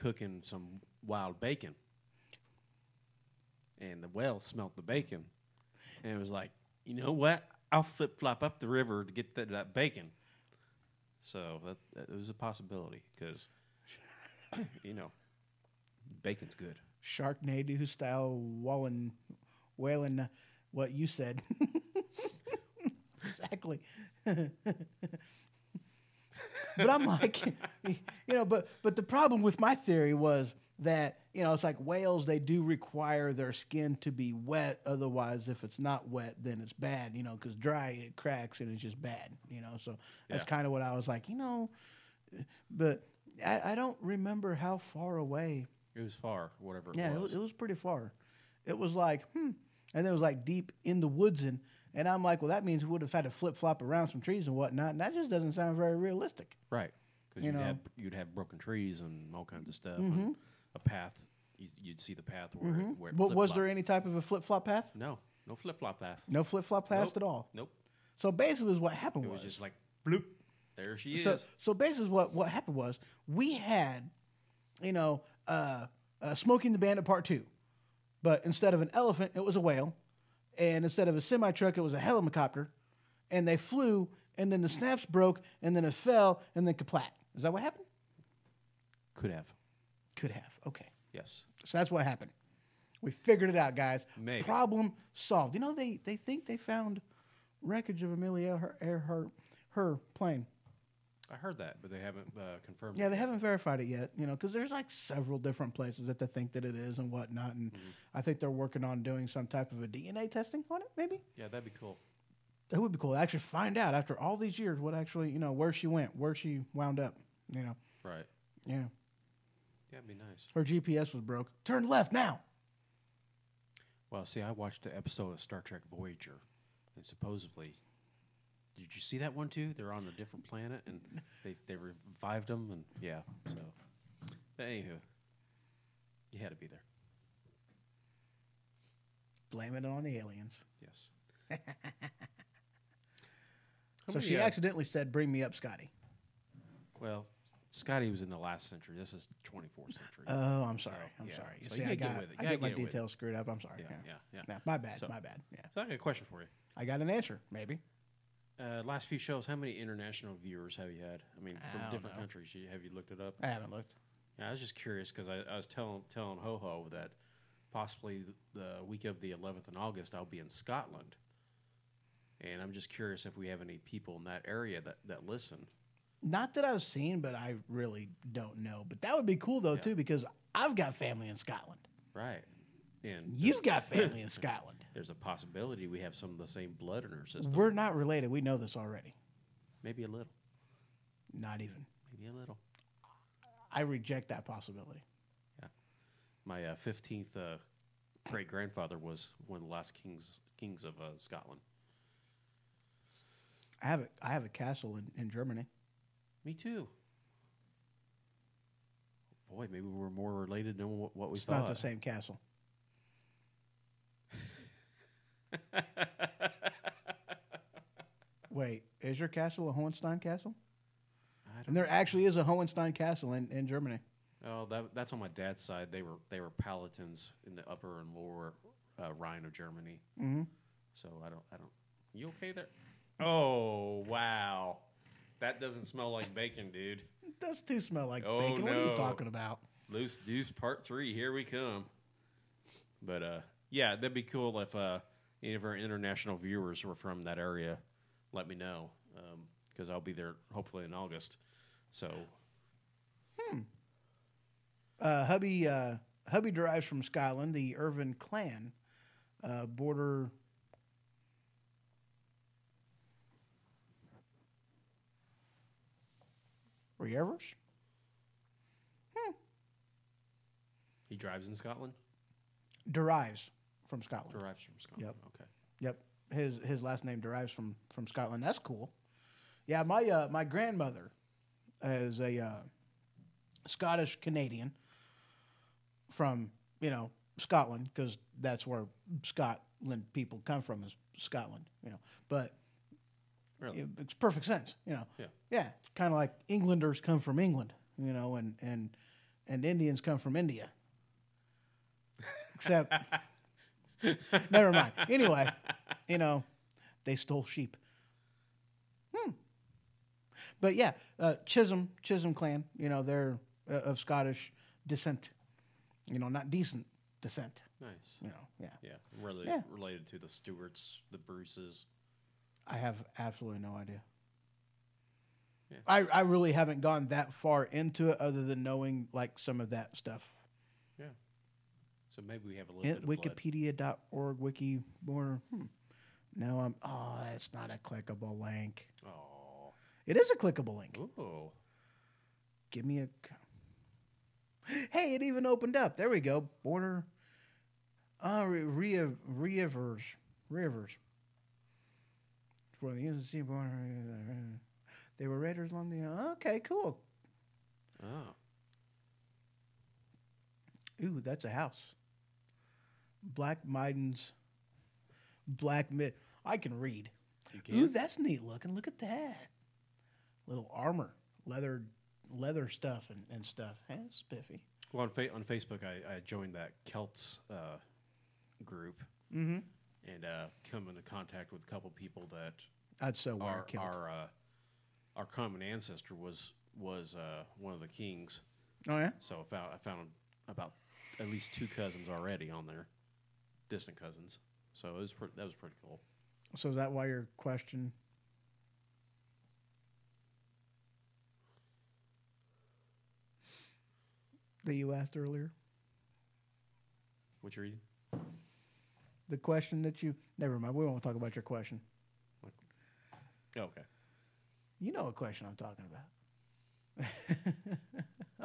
cooking some wild bacon, and the whale smelt the bacon, and it was like, you know what? I'll flip flop up the river to get that bacon. So that was a possibility because, you know, bacon's good. Sharknado style whaling, what you said. Exactly. But I'm like, you know, but the problem with my theory was that, you know, it's like whales, they do require their skin to be wet. Otherwise, if it's not wet, then it's bad, you know, because dry, it cracks and it's just bad, you know. So that's kind of what I was like, you know, but I don't remember how far away. It was far, whatever it Yeah, was. it was pretty far. It was like, and then it was like deep in the woods. And I'm like, well, that means we would have had to flip-flop around some trees and whatnot. And that just doesn't sound very realistic. Right, because You know. you'd have broken trees and all kinds of stuff, and a path. You'd see the path where it But was flip-flopped. there any type of a flip-flop path? No flip flop path. No flip-flop paths Nope. at all. Nope. So basically what happened It was. was just like bloop. There she so, is. so basically what happened was we had, you know, Smoking the Bandit Part 2. But instead of an elephant, it was a whale. And instead of a semi-truck, it was a helicopter. And they flew, and then the snaps broke, and then it fell, and then kaplat. Is that what happened? Could have. Could have. Okay. Yes. So that's what happened. We figured it out, guys. Maybe. Problem solved. You know, they think they found wreckage of Amelia Earhart, her plane. I heard that, but they haven't confirmed. Yeah, it they yet. haven't verified it yet, you know, because there's like several different places that they think that it is and whatnot. And I think they're working on doing some type of a DNA testing on it, maybe. Yeah, that'd be cool. That would be cool. Actually find out after all these years what actually, you know, where she went, where she wound up, you know. Right. Yeah. Yeah, it'd be nice. Her GPS was broke. Turn left now. Well, see, I watched an episode of Star Trek Voyager, and supposedly, did you see that one too? They're on a different planet, and they revived them, and yeah. So, but anywho, you had to be there. Blame it on the aliens. Yes. So she accidentally said, "Bring me up, Scotty." Well, Scotty was in the last century. This is 24th century. Oh, I'm sorry. So, I'm yeah. sorry. You So see, you I gotta get got with it. I You get my gotta get with it. details screwed up. I'm sorry. Yeah. No, my bad. So- my bad. Yeah. So I got a question for you. I got an answer. Maybe. Last few shows, how many international viewers have you had? I mean, I from don't different know. countries. Have you looked it up? I haven't looked. Yeah, I was just curious because I was telling Ho Ho that possibly the week of the 11th in August I'll be in Scotland, and I'm just curious if we have any people in that area that listen. Not that I've seen, but I really don't know. But that would be cool though too, because I've got family in Scotland. Right. And You've got family in Scotland. there's a possibility we have some of the same blood in our system. We're not related. We know this already. Maybe a little. Not even. Maybe a little. I reject that possibility. Yeah. My 15th great grandfather was one of the last kings of Scotland. I have a castle in Germany. Me too. Boy, maybe we're more related than what we It's thought. not the same castle. Wait, is your castle a Hohenstein castle? I don't And there actually is a Hohenstein castle in Germany. Oh, that's on my dad's side. They were Palatins in the upper and lower Rhine of Germany. Mm-hmm. So I don't. You okay there? Oh wow, that doesn't smell like bacon, dude. It does too smell like Oh, bacon. What are you no. talking about? Loose Deuce Part 3. Here we come. But yeah, that'd be cool if any of our international viewers were from that area. let me know because I'll be there hopefully in August. So Hubby derives from Scotland. The Irvin clan border. Reavers? he drives in Scotland. Derives from Scotland. Derives from Scotland. Yep. Okay. Yep. His last name derives from Scotland. That's cool. Yeah, my grandmother is a Scottish Canadian from Scotland, because that's where Scotland people come from, is Scotland. But Really? it makes perfect sense. Yeah. Yeah, it's kind of like Englanders come from England, and Indians come from India. Except, never mind. Anyway, they stole sheep. But yeah, Chisholm clan. They're of Scottish descent. Not decent descent. Nice. Yeah. Yeah. Really Yeah. related to the Stewarts, the Bruces. I have absolutely no idea. Yeah. I really haven't gone that far into it, other than knowing like some of that stuff. Yeah. So maybe we have a little bit of blood. Wikipedia.org wiki border. Now that's not a clickable link. Oh. It is a clickable link. Ooh. Give me a. Hey, it even opened up. There we go. Border. Reavers. For the UNC border. They were raiders along the. Okay, cool. Oh. Ooh, that's a house. Black Maidens. Black mid. I can read. You can? Ooh, that's neat looking. Look at that. Little armor, leather stuff and stuff. That's spiffy. Well, on Facebook, I joined that Celts group, Mm-hmm. and come into contact with a couple people that I'd so wear a kilt. our common ancestor was one of the kings. Oh yeah. So I found about at least 2 cousins already on there, distant cousins. So that was pretty cool. So is that why your question? That you asked earlier? What you reading? The question that you... Never mind. We won't talk about your question. Oh, okay. You know what question I'm talking about.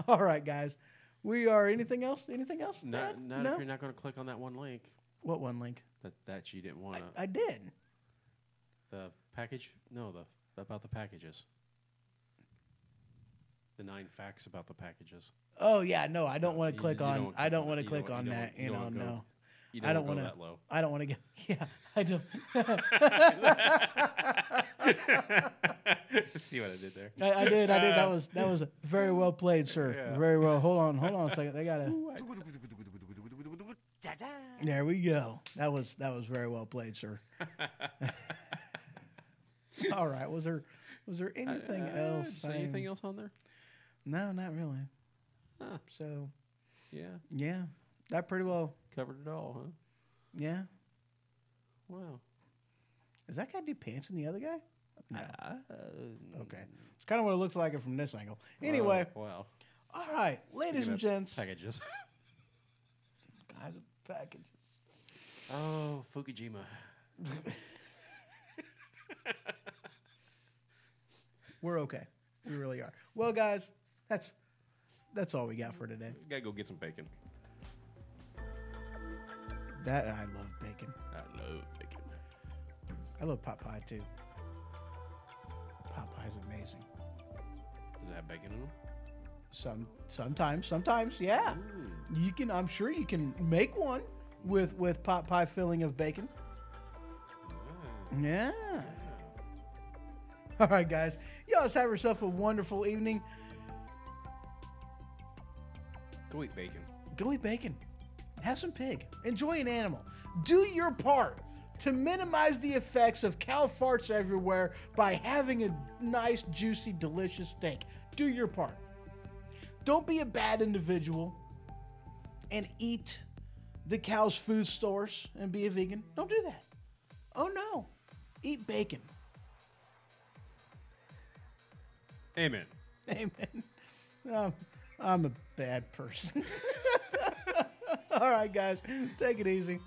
All right, guys. We are... Anything else? Anything else? Not No? if you're not going to click on that one link What one link? that you didn't want to. I did. The package? No, about the packages. The 9 facts about the packages. Oh, yeah. No, I don't want to You- click you on... don't I don't click want on to it. click You on don't- that. you don't wanna go- No. You I don't want want to go that low. I don't want to get... Yeah, I don't... See what I did there? I did. That was very well played, sir. Yeah. Very well. Hold on a second. They gotta. There we go. That was very well played, sir. All right. Was there anything else? Is there anything else on there? No, not really. Huh. So Yeah. that pretty well. Covered it all, huh? Yeah. Wow. Does that guy do pants in the other guy? No. Uh, Okay. It's kind of what it looks like from this angle. Anyway. Wow. All right, ladies Speaking and of gents. Packages. God, packages. Oh, Fukujima. We're okay. We really are. Well, guys, that's all we got for today. Gotta go get some bacon. That I love bacon. I love bacon. I love pot pie too. Pot pie is amazing. Does it have bacon in them? Sometimes, yeah. Ooh. You can. I'm sure you can make one with pot pie filling of bacon. Ah. Yeah. All right, guys. Y'all just have yourself a wonderful evening. Go eat bacon. Go eat bacon. Have some pig. Enjoy an animal. Do your part to minimize the effects of cow farts everywhere by having a nice, juicy, delicious steak. Do your part. Don't be a bad individual and eat the cow's food stores and be a vegan. Don't do that. Oh no. Eat bacon. Amen. Amen. I'm a bad person. All right, guys, take it easy.